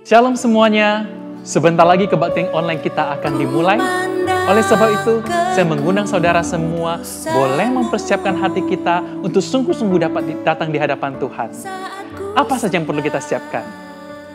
Shalom semuanya, sebentar lagi kebaktian online kita akan dimulai. Oleh sebab itu, saya mengundang saudara semua boleh mempersiapkan hati kita untuk sungguh-sungguh dapat datang di hadapan Tuhan. Apa saja yang perlu kita siapkan?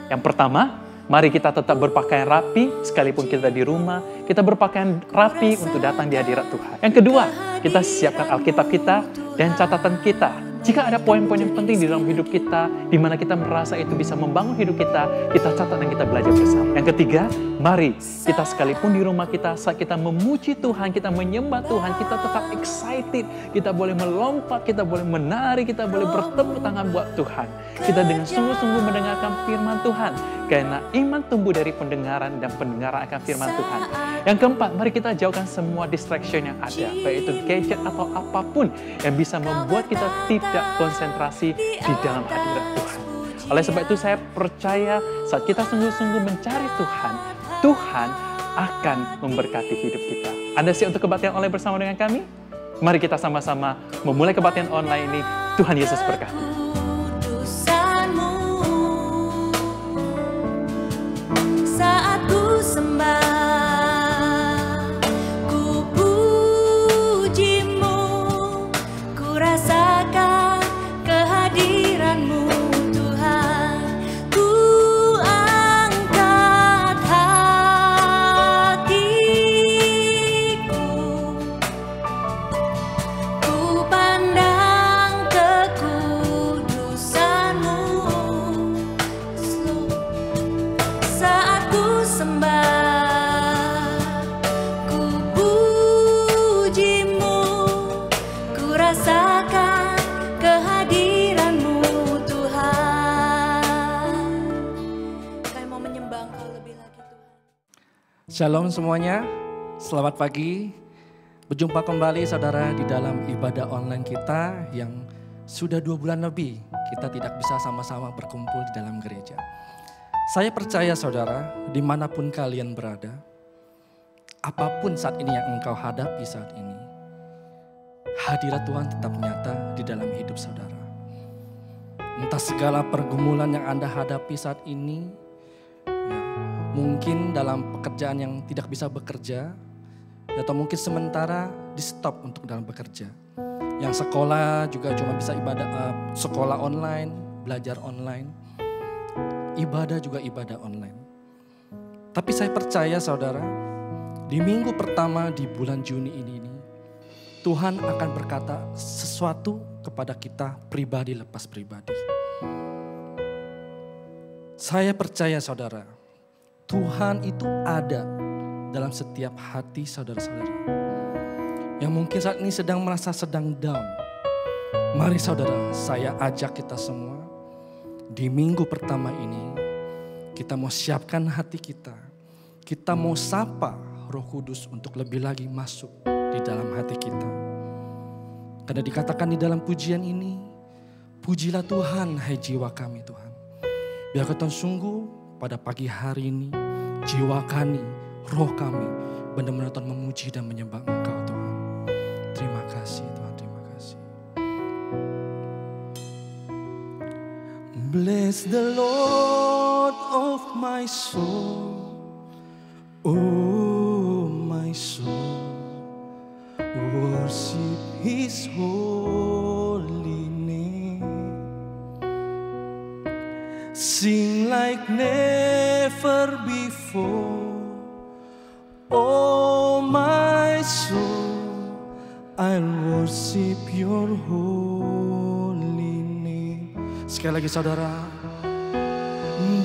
Yang pertama, mari kita tetap berpakaian rapi, sekalipun kita di rumah, kita berpakaian rapi untuk datang di hadirat Tuhan. Yang kedua, kita siapkan Alkitab kita dan catatan kita. Jika ada poin-poin yang penting di dalam hidup kita, di mana kita merasa itu bisa membangun hidup kita catat dan kita belajar bersama. Yang ketiga, mari kita sekalipun di rumah kita, saat kita memuji Tuhan, kita menyembah Tuhan, kita tetap excited, kita boleh melompat, kita boleh menari, kita boleh bertepuk tangan buat Tuhan. Kita dengan sungguh-sungguh mendengarkan firman Tuhan, karena iman tumbuh dari pendengaran dan pendengaran akan firman Tuhan. Yang keempat, mari kita jauhkan semua distraction yang ada, baik itu gadget atau apapun yang bisa membuat kita tidak konsentrasi di dalam hadirat Tuhan. Oleh sebab itu saya percaya saat kita sungguh-sungguh mencari Tuhan, Tuhan akan memberkati hidup kita. Anda siap untuk kebaktian online bersama dengan kami? Mari kita sama-sama memulai kebaktian online ini. Tuhan Yesus berkati. Shalom semuanya, selamat pagi. Berjumpa kembali saudara di dalam ibadah online kita yang sudah 2 bulan lebih kita tidak bisa sama-sama berkumpul di dalam gereja. Saya percaya saudara, dimanapun kalian berada, apapun saat ini yang engkau hadapi saat ini, hadirat Tuhan tetap nyata di dalam hidup saudara. Entah segala pergumulan yang Anda hadapi saat ini, mungkin dalam pekerjaan yang tidak bisa bekerja, atau mungkin sementara di stop untuk dalam bekerja. Yang sekolah juga cuma bisa sekolah online, belajar online. Ibadah juga ibadah online. Tapi saya percaya saudara, di minggu pertama di bulan Juni ini, Tuhan akan berkata sesuatu kepada kita pribadi lepas pribadi. Saya percaya saudara, Tuhan itu ada dalam setiap hati saudara-saudara yang mungkin saat ini sedang merasa sedang down. Mari saudara, saya ajak kita semua di minggu pertama ini, kita mau siapkan hati kita. Kita mau sapa Roh Kudus untuk lebih lagi masuk di dalam hati kita. Karena dikatakan di dalam pujian ini, pujilah Tuhan hai jiwa kami Tuhan. Biar kita sungguh pada pagi hari ini, jiwa kami, roh kami, benar-benar Tuhan memuji dan menyembah Engkau Tuhan. Terima kasih Tuhan, terima kasih. Bless the Lord of my soul, oh my soul, worship His holy name. Sing like never before, oh my soul, I'll worship your holy name. Sekali lagi saudara.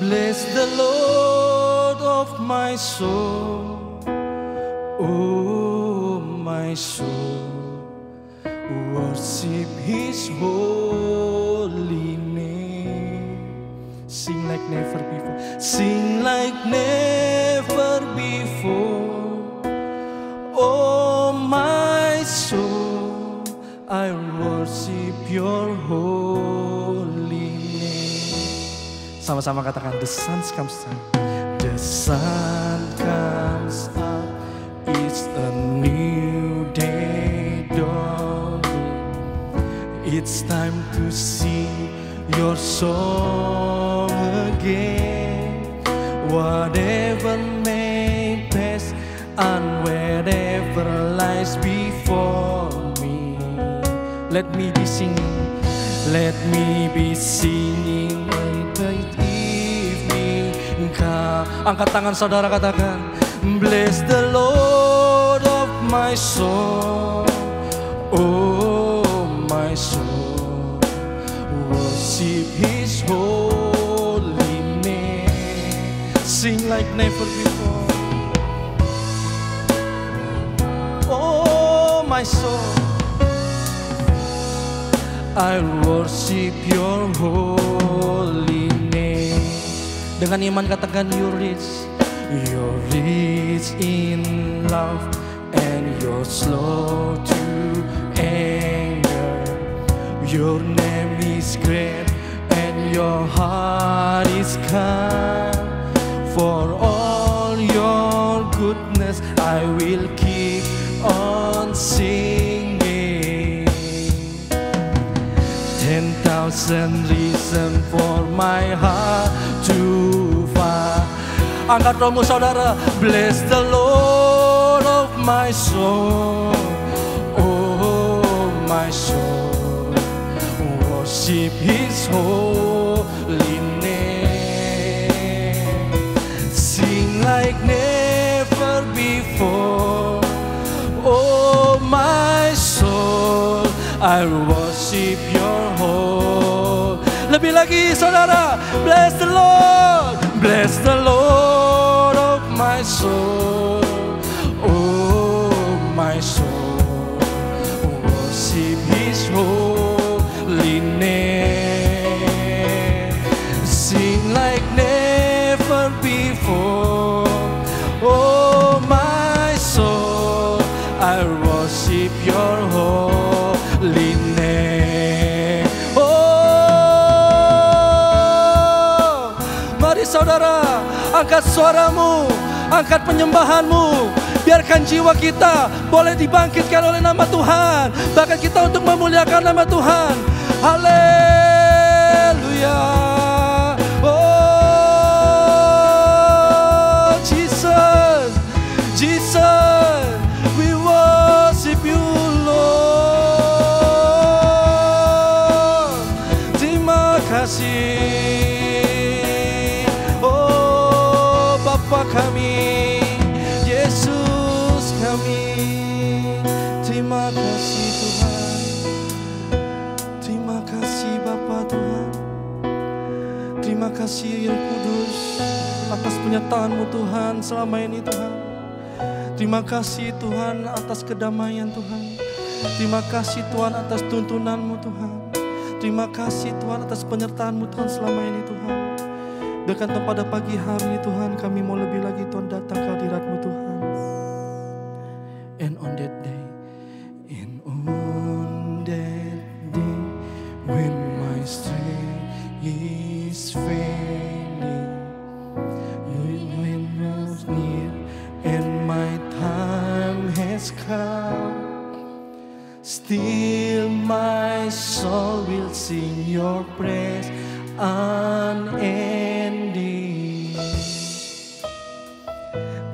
Bless the Lord of my soul, oh my soul, worship His holy name. Sing like never before, sing like never before, oh my soul, I worship your holy name. Sama-sama katakan, the sun comes up, the sun comes up, it's a new day dawning, it's time to sing your song again. whatever may pass and wherever lies before me. Let me be singing, let me be singing the evening. Angkat tangan saudara, katakan, bless the Lord of my soul, oh my soul, worship His holy name. Sing like never before, oh my soul, I worship your holy name. Dengan iman katakan, you're rich in love and you're slow to anger. Your name is great and your heart is kind. For all your goodness I will keep on singing. 10,000 reasons for my heart to find. Angkat rohmu saudara, bless the Lord of my soul, oh my soul, worship His holy name. Sing like never before, oh my soul, I worship your whole. Lebih lagi saudara, bless the Lord, bless the Lord of my soul, oh my soul, worship His holy name. Sing like never before, oh my soul, I worship your holy name. Oh, mari saudara, angkat suaramu, angkat penyembahanmu. Biarkan jiwa kita boleh dibangkitkan oleh nama Tuhan. Bahkan kita untuk memuliakan nama Tuhan. Haleluya. Oh Jesus, Jesus, we worship you Lord. Terima kasih. Oh Bapa kami, Yesus kami, terima kasih Tuhan, terima kasih Bapa Tuhan, terima kasih Yang Kudus atas penyertaan-Mu Tuhan selama ini Tuhan. Terima kasih Tuhan atas kedamaian Tuhan, terima kasih Tuhan atas tuntunan-Mu Tuhan, terima kasih Tuhan atas penyertaan-Mu Tuhan selama ini Tuhan. Biarkan pada pagi hari ini Tuhan kami mau lebih lagi Tuhan datang ke hadirat-Mu Tuhan. And on that day, when my strength is failing, you are near and my time has come. Still my soul will sing your praise unending.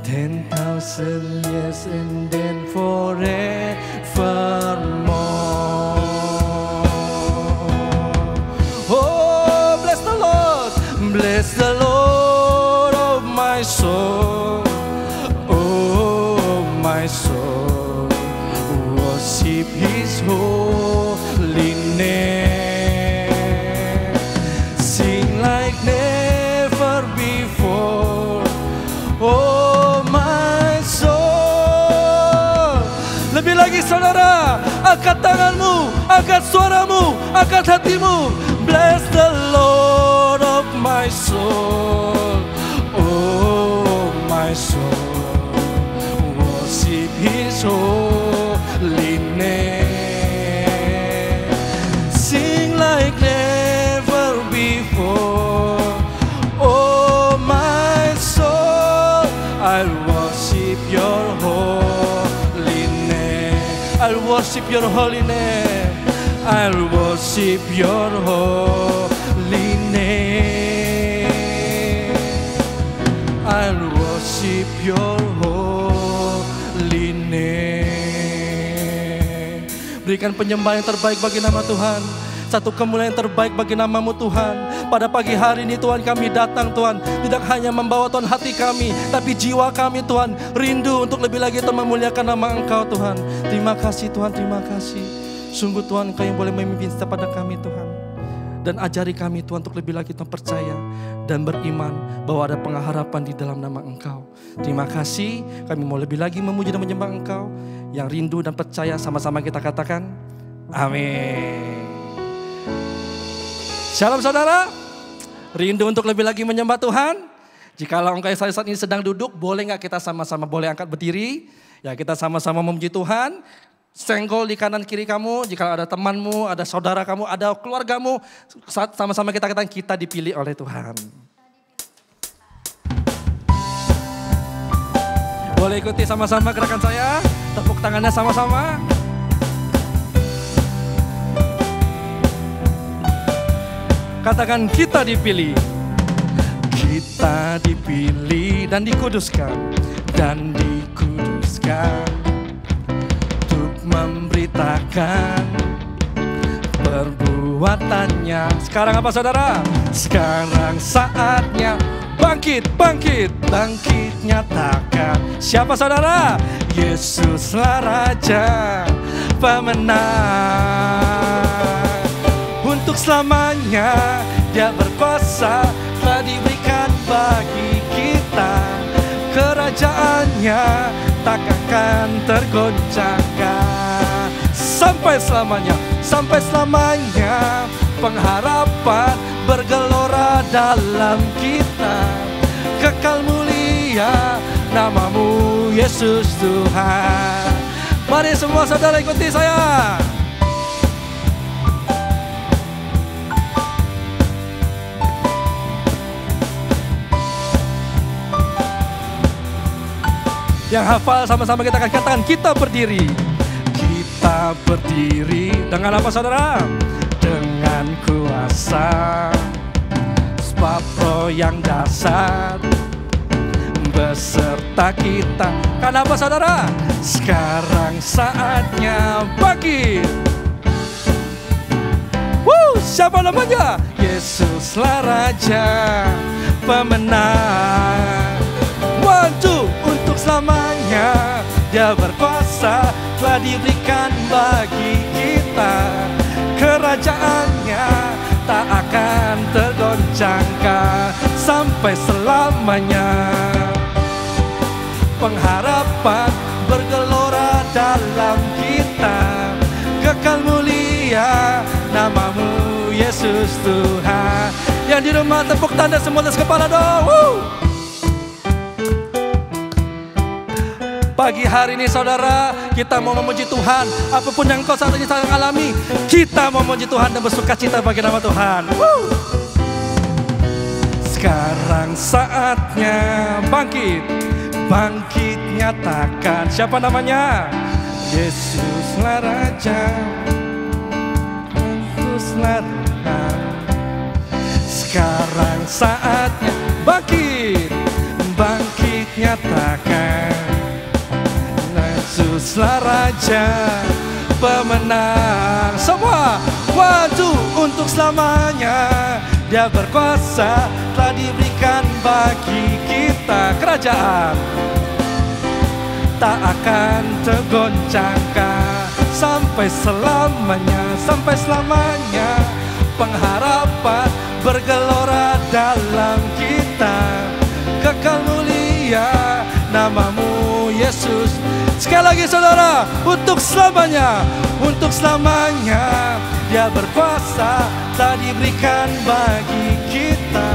10,000 years and then forevermore. Oh, bless the Lord, bless the Lord of my soul, oh my soul, worship His holy name. Sing like never before, oh my soul. Lebih lagi saudara, angkat tanganmu, angkat suaramu, angkat hatimu. Bless the Lord of my soul, oh my soul, worship His holy name. Sing like never before, oh my soul, I'll worship your holy name. I'll worship your holy name. I'll worship your holy name. worship your holy name. Berikan penyembahan yang terbaik bagi nama Tuhan. Satu kemuliaan yang terbaik bagi nama-Mu Tuhan. Pada pagi hari ini Tuhan kami datang Tuhan. Tidak hanya membawa Tuhan hati kami, tapi jiwa kami Tuhan rindu untuk lebih lagi Tuhan memuliakan nama Engkau Tuhan. Terima kasih Tuhan, terima kasih. Sungguh Tuhan Engkau yang boleh memimpin setiap pada kami Tuhan. Dan ajari kami Tuhan untuk lebih lagi Tuhan percaya dan beriman bahwa ada pengharapan di dalam nama Engkau. Terima kasih, kami mau lebih lagi memuji dan menyembah Engkau. Yang rindu dan percaya sama-sama kita katakan, amin. Shalom saudara, rindu untuk lebih lagi menyembah Tuhan. Jikalau engkau saat ini sedang duduk, boleh gak kita sama-sama boleh angkat berdiri? Ya, kita sama-sama memuji Tuhan. Senggol di kanan kiri kamu, jika ada temanmu, ada saudara kamu, ada keluargamu, sama-sama kita katakan kita dipilih oleh Tuhan. Boleh ikuti sama-sama gerakan saya, tepuk tangannya sama-sama. Katakan kita dipilih. Kita dipilih dan dikuduskan. Dan dikuduskan untuk memberitakan perbuatannya. Sekarang apa saudara? Sekarang saatnya bangkit, bangkit, bangkit nyatakan. Siapa saudara? Yesuslah Raja pemenang. Untuk selamanya Dia berkuasa, telah diberikan bagi kita. Kerajaannya tak akan tergoncangkan. Sampai selamanya, sampai selamanya pengharapan bergelora dalam kita. Kekal mulia nama-Mu Yesus Tuhan. Mari semua saudara ikuti saya. Yang hafal sama-sama kita akan katakan kita berdiri. Kita berdiri dengan apa saudara? Dengan kuasa sebab Roh yang dasar beserta kita. Karena apa saudara? Sekarang saatnya bangkit. Siapa namanya? Yesuslah Raja pemenang. One, two, untuk selamanya Dia berkuasa, telah diberikan bagi kita. Kerajaannya tak akan tergoncangkan sampai selamanya. Pengharapan bergelora dalam kita. Kekal mulia nama-Mu Yesus Tuhan. Yang di rumah tepuk tanda semua atas kepala dong. Pagi hari ini saudara, kita mau memuji Tuhan. Apapun yang kau saat ini sedang alami, kita mau memuji Tuhan dan bersuka cita bagi nama Tuhan. Sekarang saatnya bangkit, bangkit nyatakan. Siapa namanya? Yesuslah Raja, Yesuslah Tuhan. Sekarang saatnya bangkit, bangkit nyatakan. Yesuslah Raja pemenang. Semua waju untuk selamanya. Dia berkuasa, telah diberikan bagi kita. Kerajaan tak akan tergoncangkan sampai selamanya, sampai selamanya. Pengharapan bergelora dalam kita. Kekal mulia nama-Mu Yesus. Sekali lagi saudara, untuk selamanya, untuk selamanya Dia berkuasa, telah diberikan bagi kita.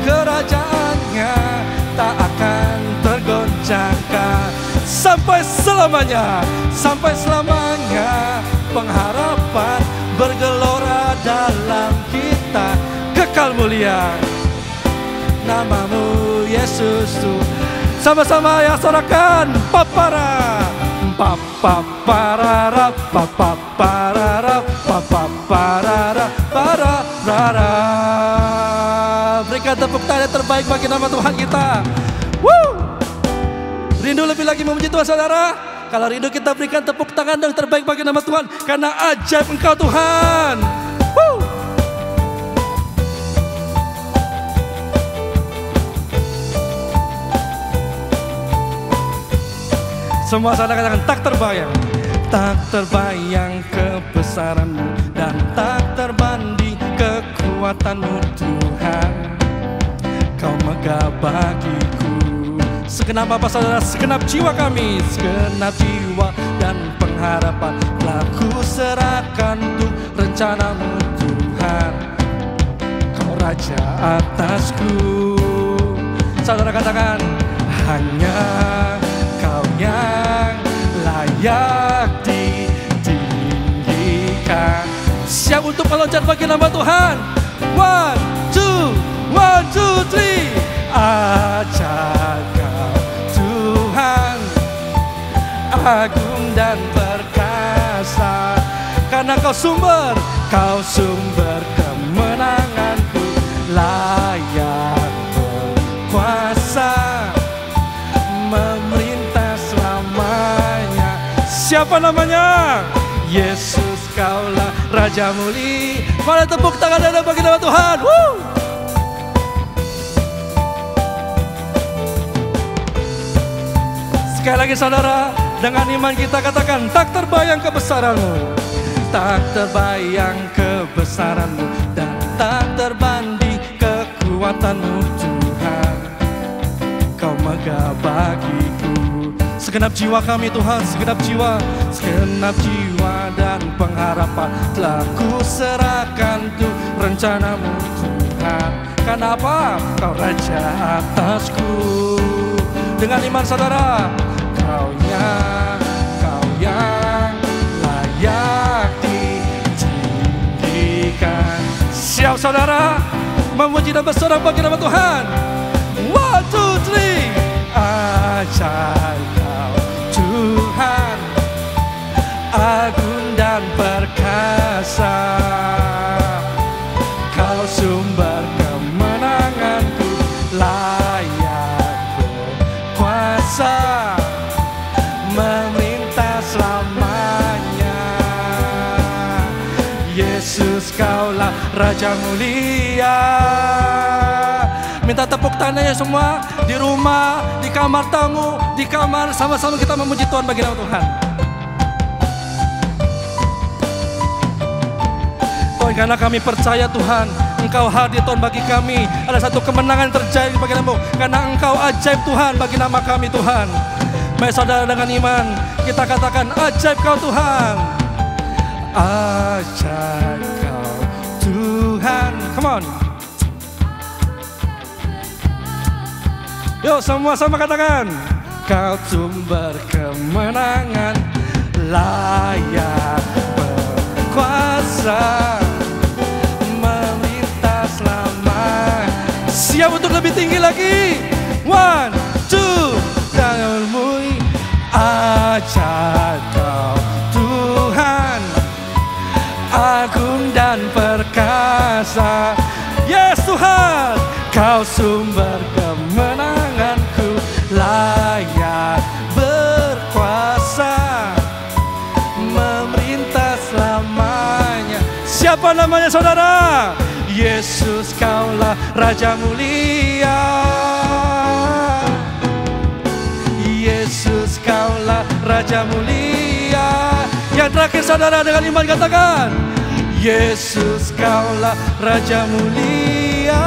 Kerajaannya tak akan tergoncangkan sampai selamanya, sampai selamanya. Pengharapan bergelora dalam kita. Kekal mulia nama-Mu Yesus Tuhan. Sama-sama ya sorakan. Papara, paparara, paparara, paparara, parara. Berikan tepuk tangan terbaik bagi nama Tuhan kita. Woo! Rindu lebih lagi memuji Tuhan saudara? Kalau rindu kita berikan tepuk tangan yang terbaik bagi nama Tuhan. Karena ajaib Engkau Tuhan. Woo! Semua saudara katakan tak terbayang. Tak terbayang kebesaran-Mu dan tak terbanding kekuatan-Mu Tuhan. Kau megah bagiku. Segenap apa saudara? Segenap jiwa kami, segenap jiwa dan pengharapan telah ku serahkan untuk rencana-Mu Tuhan. Kau Raja atasku. Saudara katakan, hanya Kau yang layak ditinggikan. Siap untuk meloncat bagi nama Tuhan. 1, 2, 3. Ajaib Kau Tuhan, agung dan perkasa. Karena Kau sumber kemenanganku, layak berkuasa, memerintah selamanya. Siapa namanya? Yesus, Kaulah Raja Muli. Mari tepuk tangan dan bagi nama Tuhan. Woo! Sekali lagi saudara, dengan iman kita katakan, tak terbayang kebesaran-Mu, tak terbayang kebesaran-Mu, dan tak terbanding kekuatan-Mu Tuhan. Kau megah bagiku. Segenap jiwa kami Tuhan, segenap jiwa dan pengharapan telah ku serahkan untuk rencana-Mu Tuhan. Kenapa? Kau Raja atasku. Dengan iman saudara, Kau yang layak ditinggikan. Siap saudara memuji dan bersorak bagi nama Tuhan. 1, 2, 3. Ajaib Kau Tuhan, agung dan perkasa. Kau sumber kemenanganku, layak berkuasa, memerintah selamanya. Yesus, Kaulah Raja mulia. Minta tepuk tangannya semua, di rumah, di kamar tamu, di kamar, sama-sama kita memuji Tuhan bagi nama Tuhan. Tuhan, karena kami percaya Tuhan, Engkau hadir Tuhan bagi kami. Ada satu kemenangan terjadi bagi nama-Mu, karena Engkau ajaib Tuhan bagi nama kami Tuhan. Mari saudara dengan iman, kita katakan ajaib Kau Tuhan. Ajaib Kau Tuhan. Come on. Yuk semua sama katakan, Kau sumber kemenangan, layak berkuasa, memerintah selama. Siap untuk lebih tinggi lagi. 1, 2, dan mui. Ajaib Kau Tuhan, agung dan perkasa. Yes Tuhan, Kau sumber kemenanganku, layak berkuasa, memerintah selamanya. Siapa namanya saudara? Yesus, Kaulah Raja mulia. Yesus, Kaulah Raja mulia. Yang terakhir saudara dengan iman katakan, Yesus, Kaulah Raja mulia.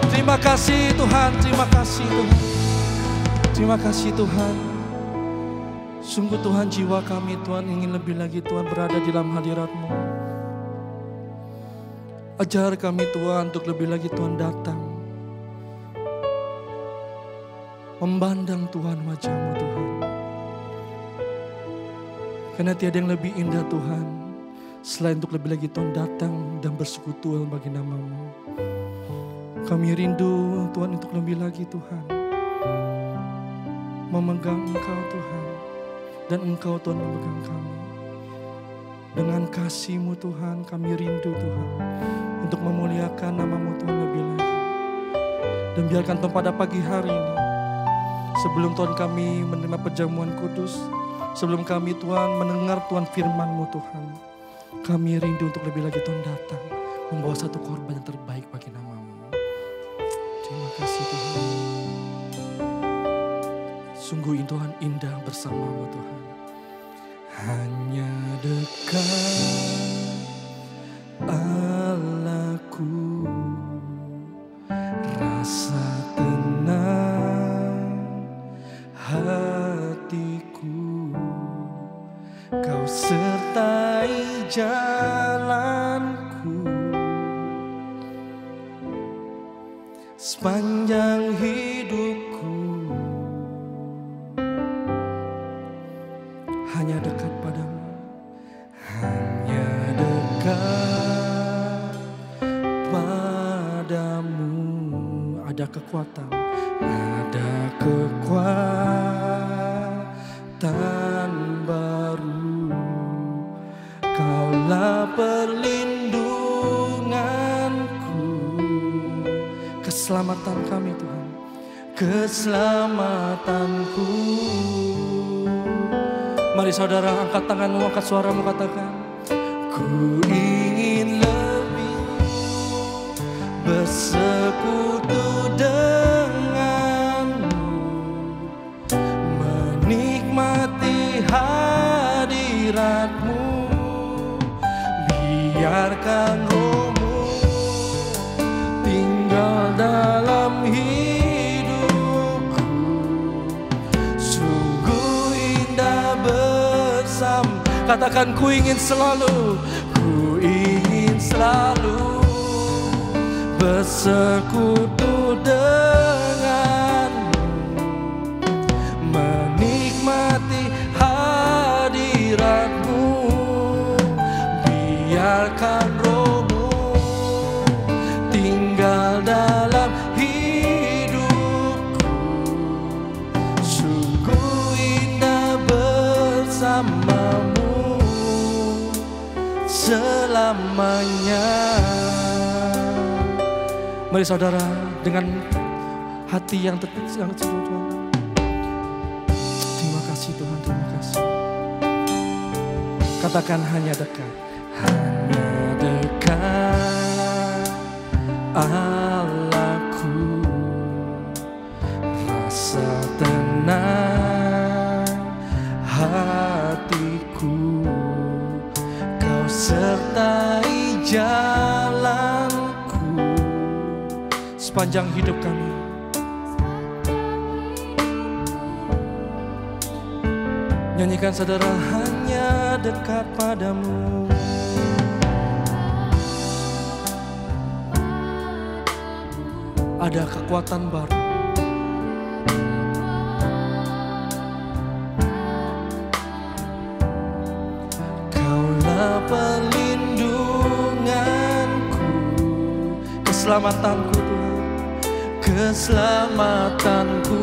Terima kasih Tuhan, terima kasih Tuhan. Terima kasih Tuhan. Sungguh Tuhan, jiwa kami Tuhan ingin lebih lagi Tuhan berada di dalam hadirat-Mu. Ajar kami Tuhan untuk lebih lagi Tuhan datang, memandang Tuhan wajah-Mu Tuhan. Karena tiada yang lebih indah Tuhan selain untuk lebih lagi Tuhan datang dan bersekutu bagi nama-Mu. Kami rindu Tuhan untuk lebih lagi Tuhan memegang Engkau Tuhan, dan Engkau Tuhan memegang kami. Dengan kasih-Mu Tuhan kami rindu Tuhan untuk memuliakan nama-Mu Tuhan lebih lagi. Dan biarkan Tuhan pada pagi hari ini, sebelum Tuhan kami menerima perjamuan kudus, sebelum kami Tuhan mendengar Tuhan firman-Mu Tuhan, kami rindu untuk lebih lagi Tuhan datang, membawa satu korban yang terbaik bagi nama-Mu. Terima kasih Tuhan. Sungguh Tuhan indah bersama-Mu Tuhan. Hanya dekat Allahku, rasa tenang hatiku, Kau sertai jalanku sepanjang hidupku. Hanya dekat padamu, hanya dekat padamu. Ada kekuatan, ada kekuatan baru. Kaulah perlindunganku, keselamatan kami Tuhan, keselamatanku. Mari saudara angkat tanganmu, angkat suaramu, katakan, ku ingin lebih bersekutu denganmu, menikmati hadiratmu, biarkan rohmu tinggal dalam hidupku. Sungguh indah bersama. Katakan, ku ingin selalu bersekutu denganmu, menikmati hadiratmu, biarkan rohmu tinggal dalam hidupku. Sungguh indah bersamamu selamanya. Mari saudara dengan hati yang terima kasih Tuhan, terima kasih. Katakan, hanya dekat Allahku, rasa tenang hatiku, Kau sertai jalanku sepanjang hidup kami. Nyanyikan saudara, hanya dekat padamu. Ada kekuatan baru. Kaulah perlindunganku, keselamatanku Tuhan, keselamatanku.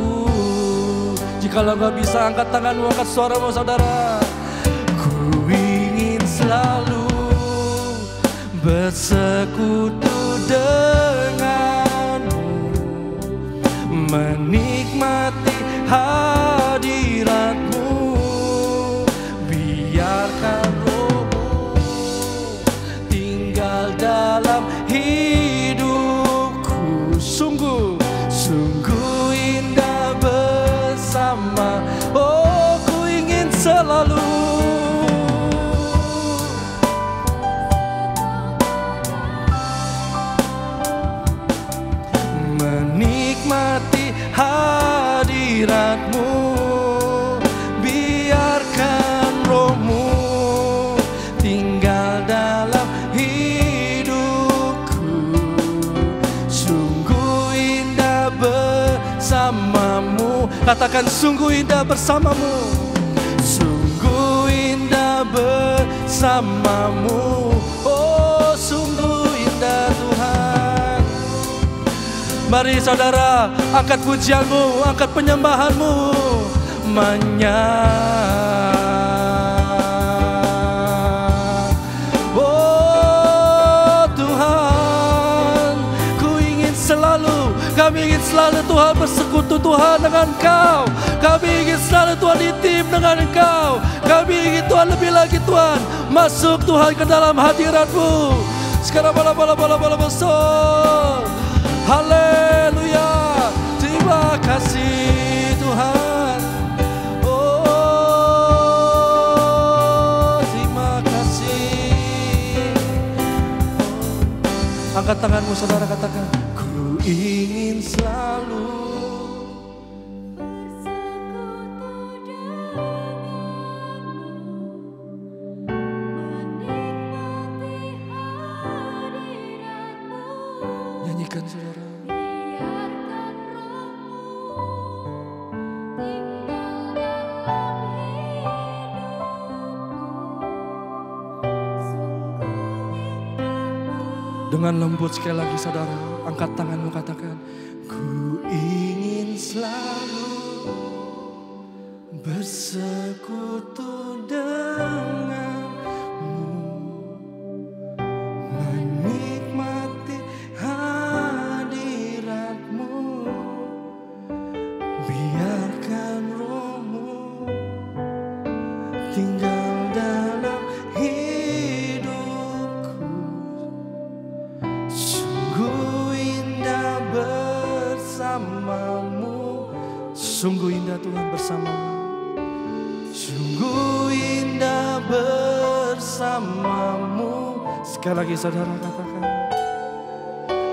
Jikalau gak bisa, angkat tanganmu, angkat suaramu saudara. Ku ingin selalu bersekutu denganmu, menikmati hadiratmu, biarkan rohmu tinggal dalam hidupku. Sungguh indah bersama. Oh, ku ingin selalu menikmati hadiratmu, biarkan rohmu tinggal dalam hidupku. Sungguh indah bersamamu. Katakan, sungguh indah bersamamu, sungguh indah bersamamu. Oh, sungguh indah Tuhan. Mari saudara, angkat pujianmu, angkat penyembahanmu. Oh Tuhan, ku ingin selalu Kami ingin selalu Tuhan bersekutu Tuhan dengan Engkau. Kami ingin selalu Tuhan intim dengan Engkau. Kami ingin Tuhan lebih lagi Tuhan masuk Tuhan ke dalam hadirat-Mu. Sekarang bala besar. Haleluya. Terima kasih Tuhan. Oh, terima kasih. Angkat tanganmu saudara, katakan, ku ingin selalu nyanyikan saudara. Dengan lembut sekali lagi saudara, angkat tanganmu katakan, ku ingin selalu bersekutu denganmu, menikmati hadiratmu, biarkan rohmu tinggal dalam hidupku. Sungguh indah bersamamu, sungguh indah Tuhan bersamamu, sungguh indah bersamamu. Sekali lagi saudara katakan,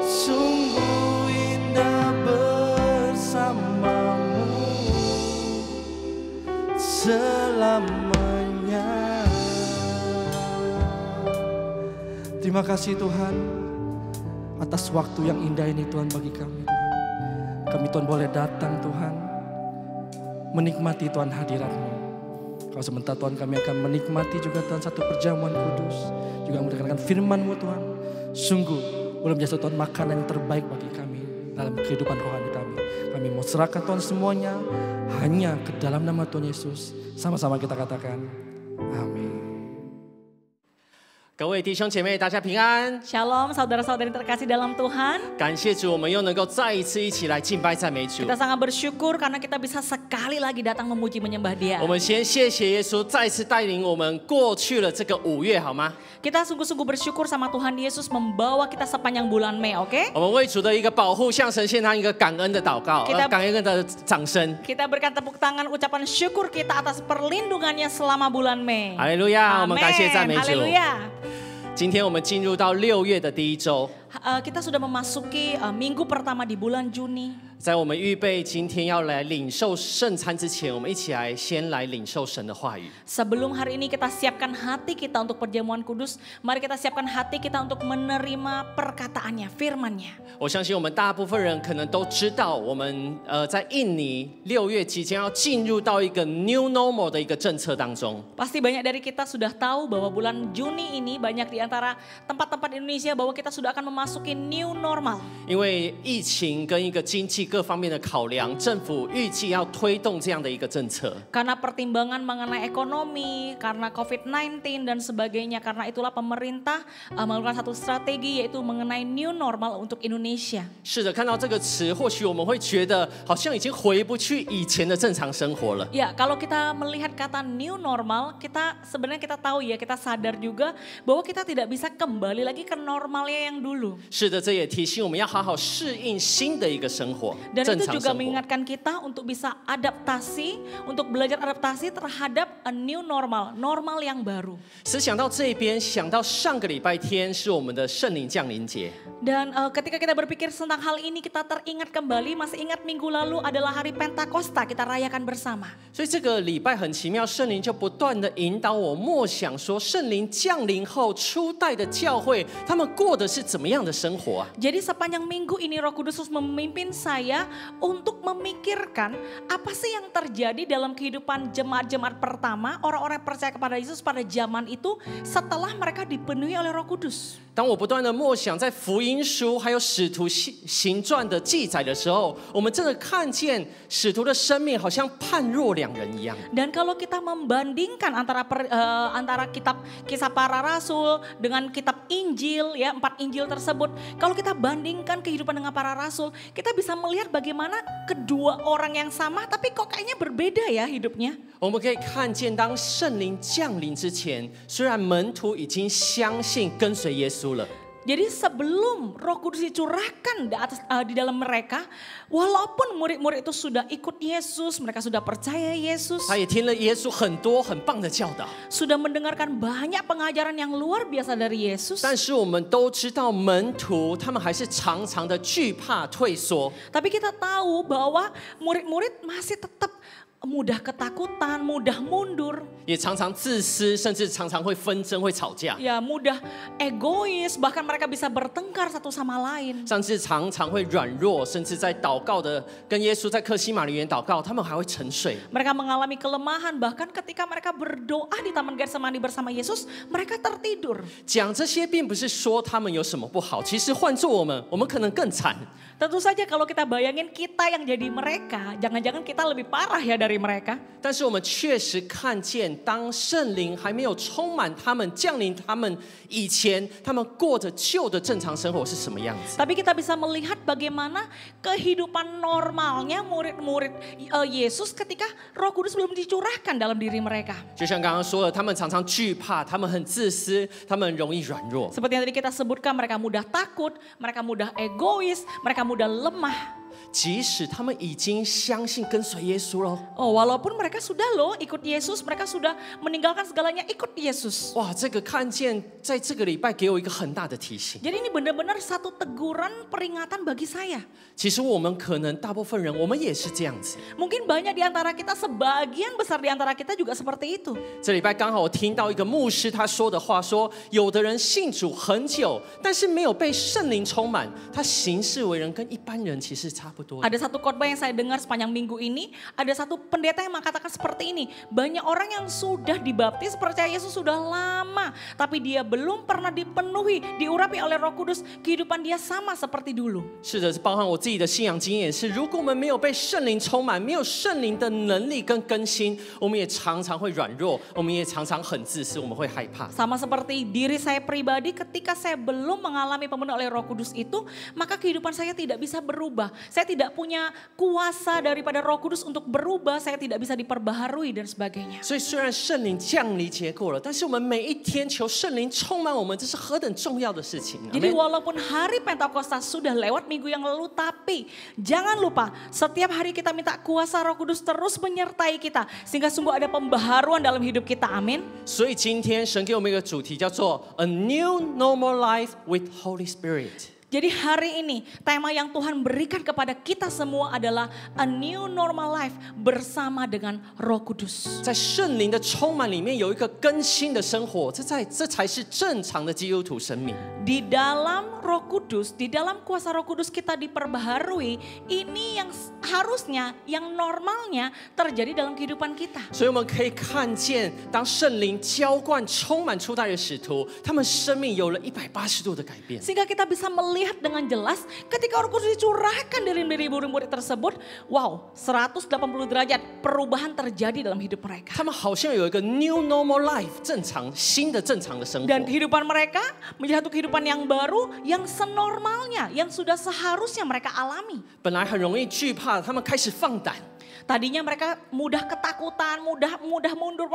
sungguh indah bersamamu selamanya. Terima kasih Tuhan atas waktu yang indah ini Tuhan bagi kami Tuhan. Kami Tuhan boleh datang Tuhan, menikmati Tuhan hadirat-Mu. Kalau sebentar Tuhan kami akan menikmati juga Tuhan satu perjamuan kudus, juga mendengarkan firman-Mu Tuhan. Sungguh boleh menjadi Tuhan makanan yang terbaik bagi kami dalam kehidupan rohani kami. Kami mau serahkan Tuhan semuanya hanya ke dalam nama Tuhan Yesus. Sama-sama kita katakan, amin. 各位弟兄姐妹，大家平安。 Shalom saudara-saudari terkasih dalam Tuhan. 感谢主，我们又能够再一次一起来敬拜赞美主。 Kita sangat bersyukur karena kita bisa sekali lagi datang memuji menyembah Dia. 我们先谢谢耶稣再次带领我们过去了这个5月，好吗？ Kita sungguh-sungguh bersyukur sama Tuhan Yesus membawa kita sepanjang bulan Mei, oke? 我们为主的一个保护，向神献上一个感恩的祷告，感恩的掌声。 Kita berikan tepuk tangan ucapan syukur kita atas perlindungannya selama bulan Mei. 哈利路亚！我们感谢赞美主。 Haleluya. 今天我们进入到6月的第一周。 Kita sudah memasuki minggu pertama di bulan Juni. 在我们预备今天要来领受圣餐之前，我们一起来先来领受神的话语。 Sebelum hari ini kita siapkan hati kita untuk perjamuan kudus, mari kita siapkan hati kita untuk menerima perkataannya, firman-Nya. 我相信我们大部分人可能都知道，我们在印尼6月即将要进入到一个 new normal 的一个政策当中。 Pasti banyak dari kita sudah tahu bahwa bulan Juni ini banyak di antara tempat-tempat Indonesia bahwa kita sudah akan memasuki new normal. 因为疫情跟一个经济各方面的考量，政府预计要推动这样的一个政策。 Karena pertimbangan mengenai ekonomi, karena COVID-19 dan sebagainya, karena itulah pemerintah melakukan satu strategi yaitu mengenai new normal untuk Indonesia. 是的，看到这个词，或许我们会觉得好像已经回不去以前的正常生活了。 Ya, kalau kita melihat kata new normal, kita sebenarnya kita tahu ya, kita sadar juga bahwa kita tidak bisa kembali lagi ke normalnya yang dulu. 是的，这也提醒我们要好好适应新的一个生活， Dan 正 itu 常 juga 生活。 mengingatkan kita untuk bisa adaptasi, untuk belajar adaptasi terhadap a new normal, normal yang baru. 是想到这边，想到上个礼拜天是我们的圣灵降临节。 Dan ketika kita berpikir tentang hal ini, kita teringat kembali, masih ingat minggu lalu adalah hari Pentakosta, kita rayakan bersama. 所以这个礼拜很奇妙，圣灵就不断的引导我默想说，圣灵降临后初代的教会，他们过的是怎么样的生活啊？ Jadi sepanjang minggu ini Roh Kudus terus memimpin saya untuk memikirkan apa sih yang terjadi dalam kehidupan jemaat-jemaat pertama, orang-orang yang percaya kepada Yesus pada zaman itu setelah mereka dipenuhi oleh Roh Kudus. 当我不断的默想在福音书还有使徒行传的记载的时候，我们真的看见使徒的生命好像判若两人一样。 Dan kalau kita membandingkan antara kitab Kisah Para Rasul dengan kitab Injil, ya 4 Injil tersebut, kalau kita bandingkan kehidupan dengan para rasul, kita bisa melihat bagaimana kedua orang yang sama tapi kok kayaknya berbeda ya hidupnya. 我们可以看见，当圣灵降临之前，虽然门徒已经相信跟随耶稣了。 Jadi sebelum Roh Kudus dicurahkan di dalam mereka, walaupun murid-murid itu sudah ikut Yesus, mereka sudah percaya Yesus, 他也听了耶稣很多很棒的教导， sudah mendengarkan banyak pengajaran yang luar biasa dari Yesus. 但是我们都知道，门徒他们还是常常的惧怕退缩。 Tapi kita tahu bahwa murid-murid masih tetap mudah ketakutan, mudah mundur, 也常常自私，甚至常常会纷争、会吵架， ya mudah egois, bahkan mereka bisa bertengkar satu sama lain. 甚至常常会软弱，甚至在祷告的跟耶稣在客西马尼园祷告，他们还会沉睡。 Mereka mengalami kelemahan, bahkan ketika mereka berdoa di Taman Getsemani bersama Yesus, mereka tertidur. 讲这些并不是说他们有什么不好，其实换做我们可能更惨。 Tentu saja kalau kita bayangin kita yang jadi mereka, jangan-jangan kita lebih parah ya dari mereka. 但是我们确实看见，当圣灵还没有充满他们、降临他们以前，他们过着旧的正常生活是什么样子。 Tapi kita bisa melihat bagaimana kehidupan normalnya murid-murid Yesus ketika Roh Kudus belum dicurahkan dalam diri mereka. 就像刚刚说的，他们常常惧怕，他们很自私，他们很容易软弱。 Seperti yang tadi kita sebutkan, mereka mudah takut, mereka mudah egois, mereka mudah lemah. 即使他们已经相信跟随耶稣了， Oh, walaupun mereka sudah loh ikut Yesus, mereka sudah meninggalkan segalanya ikut Yesus. 哇，这个看见在这个礼拜给我一个很大的提醒。 Jadi ini benar-benar satu teguran peringatan bagi saya. 其实我们可能大部分人，我们也是这样子。 Mungkin banyak di antara kita, sebagian besar di antara kita juga seperti itu. 这礼拜刚好我听到一个牧师他说的话，说有的人信主很久，但是没有被圣灵充满，他行事为人跟一般人其实差不多。 Ada satu khotbah yang saya dengar sepanjang minggu ini, ada satu pendeta yang mengatakan seperti ini. Banyak orang yang sudah dibaptis, percaya Yesus sudah lama, tapi dia belum pernah dipenuhi, diurapi oleh Roh Kudus, kehidupan dia sama seperti dulu. 是的，包含我自己的信仰经验也是，如果我们没有被圣灵充满，没有圣灵的能力跟更新，我们也常常会软弱，我们也常常很自私，我们会害怕。 Sama seperti diri saya pribadi, ketika saya belum mengalami pemenuhan oleh Roh Kudus itu, maka kehidupan saya tidak bisa berubah. Saya tidak punya kuasa daripada Roh Kudus untuk berubah, saya tidak bisa diperbaharui dan sebagainya. 所以虽然圣灵降临结果了，但是我们每一天求圣灵充满我们，这是何等重要的事情。 Jadi walaupun hari Pentakosta sudah lewat minggu yang lalu, tapi jangan lupa setiap hari kita minta kuasa Roh Kudus terus menyertai kita, sehingga sungguh ada pembaharuan dalam hidup kita. Amin. 所以今天神给我们一个主题，叫做 A New Normal Life with Holy Spirit。 Jadi hari ini tema yang Tuhan berikan kepada kita semua adalah a new normal life bersama dengan Roh Kudus. 在圣灵的充满里面有一个更新的生活，这才是正常的基督徒生命。 Di dalam Roh Kudus, di dalam kuasa Roh Kudus kita diperbaharui. Ini yang harusnya, yang normalnya terjadi dalam kehidupan kita. 所以我们可以看见，当圣灵浇灌、充满初代的使徒，他们生命有了180度的改变。 Sehingga kita bisa melihat dengan jelas ketika Roh Kudus dicurahkan dari murid-murid tersebut, wow, 180 derajat perubahan terjadi dalam hidup mereka. 他们好像有一个 new normal life， 新的正常的生活。 Dan kehidupan mereka menjadi satu kehidupan yang baru, yang senormalnya, yang sudah seharusnya mereka alami. 本来很容易惧怕，他们开始放胆。 Tadinya mereka mudah ketakutan, mudah mundur,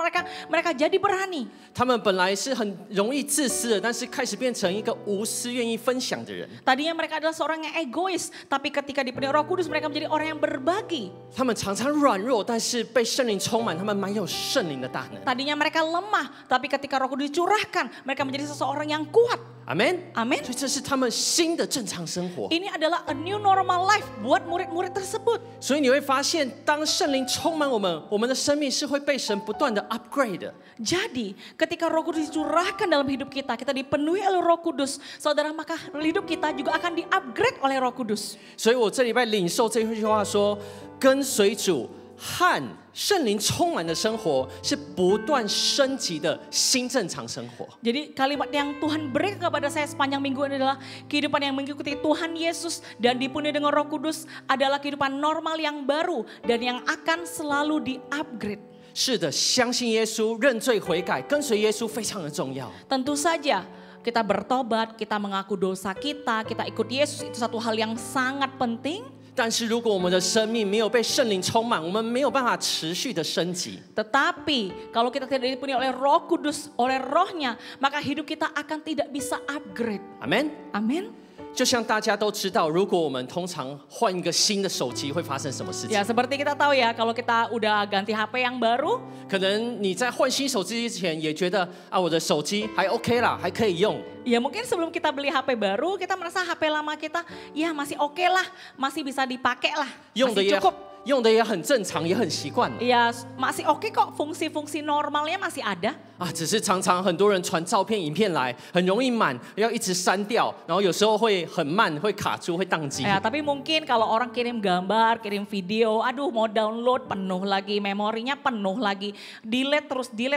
mereka jadi berani. 他们本来是很容易自私的，但是开始变成一个无私、愿意分享的人。 Tadinya mereka adalah seorang yang egois, tapi ketika dipenuhi Roh Kudus mereka menjadi orang yang berbagi. 他们常常软弱，但是被圣灵充满，他们满有圣灵的大能。 Tadinya mereka lemah, tapi ketika Roh Kudus dicurahkan, mereka menjadi seseorang yang kuat. 阿门， Amin. 所以这是他们新的正常生活。 Ini adalah a new normal life buat murid-murid tersebut. 所以你会发现，当圣灵充满我们，我们的生命是会被神不断的 upgrade 的。 Jadi ketika Roh Kudus dicurahkan dalam hidup kita, kita dipenuhi oleh Roh Kudus, saudara, maka hidup kita juga akan di-upgrade oleh Roh Kudus. 所以我这礼拜领受这句话说，跟随主和圣灵充满的生活是不断升级的新正常生活。 Jadi kalimat yang Tuhan berikan kepada saya sepanjang minggu ini adalah kehidupan yang mengikuti Tuhan Yesus dan dipenuhi dengan Roh Kudus adalah kehidupan normal yang baru dan yang akan selalu di-upgrade. 是的，相信耶稣、认罪悔改、跟随耶稣非常的重要。 Tentu saja kita bertobat, kita mengaku dosa kita ikut Yesus, itu satu hal yang sangat penting. 但是如果我们的生命没有被圣灵充满，我们没有办法持续的升级。 Tetapi kalau kita tidak dipenuhi oleh Roh Kudus, oleh Rohnya, maka hidup kita akan tidak bisa upgrade. 阿门。 Amin. 就像大家都知道，如果我们通常换一个新的手机，会发生什么事情？ Ya seperti kita tahu ya, kalau kita udah ganti HP yang baru, 可能你在换新手机之前也觉得啊，我的手机还 OK 啦，还可以用。 ya mungkin sebelum kita beli HP baru, kita merasa HP lama kita ya masih oke lah, masih bisa dipakai lah, 用的 masih 也 cukup. 用的也很正常，也很习惯了 Ya masih oke kok, fungsi-fungsi normalnya masih ada. 啊。只是常常很多人传照片、影片来，很容易满，要一直删掉，然后有时候会很慢，会卡住，会宕机。 Ya, tapi mungkin kalau orang kirim gambar, kirim video, aduh mau download penuh lagi, memorinya penuh lagi, delete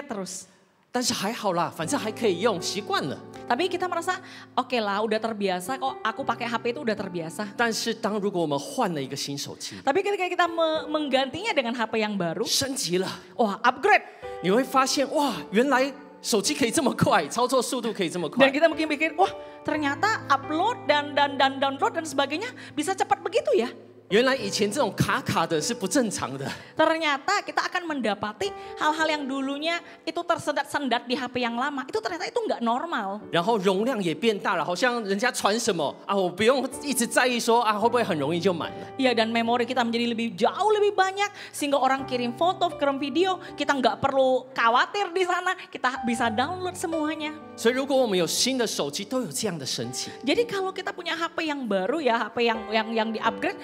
terus. 但是还好啦，反正还可以用，习惯了。 Tapi kita merasa oke lah, udah terbiasa kok, aku pakai HP itu udah terbiasa. 但是如果我们换了一个新手机， Tapi ketika kita menggantinya dengan HP yang baru, 升级了， wah upgrade. 你会发现哇，原来手机可以这么快，操作速度可以这么 Dan 快。 kita mungkin pikir, wah ternyata upload dan download dan sebagainya bisa cepat begitu ya. 原来以前这种卡卡的是不正常的。 Ternyata kita akan mendapati hal-hal yang dulunya itu tersendat-sendat di HP yang lama, itu ternyata itu nggak normal. 然后容量也变大了，好像人家传什么啊，我不用一直在意说啊会不会很容易就满了。 Iya, dan memori kita menjadi jauh lebih banyak sehingga orang kirim foto, kirim video, kita nggak perlu khawatir di sana, kita bisa download semuanya. 所以如果我们有新的手机，都有这样的升级。 Jadi kalau kita punya HP yang baru ya, HP yang di-upgrade,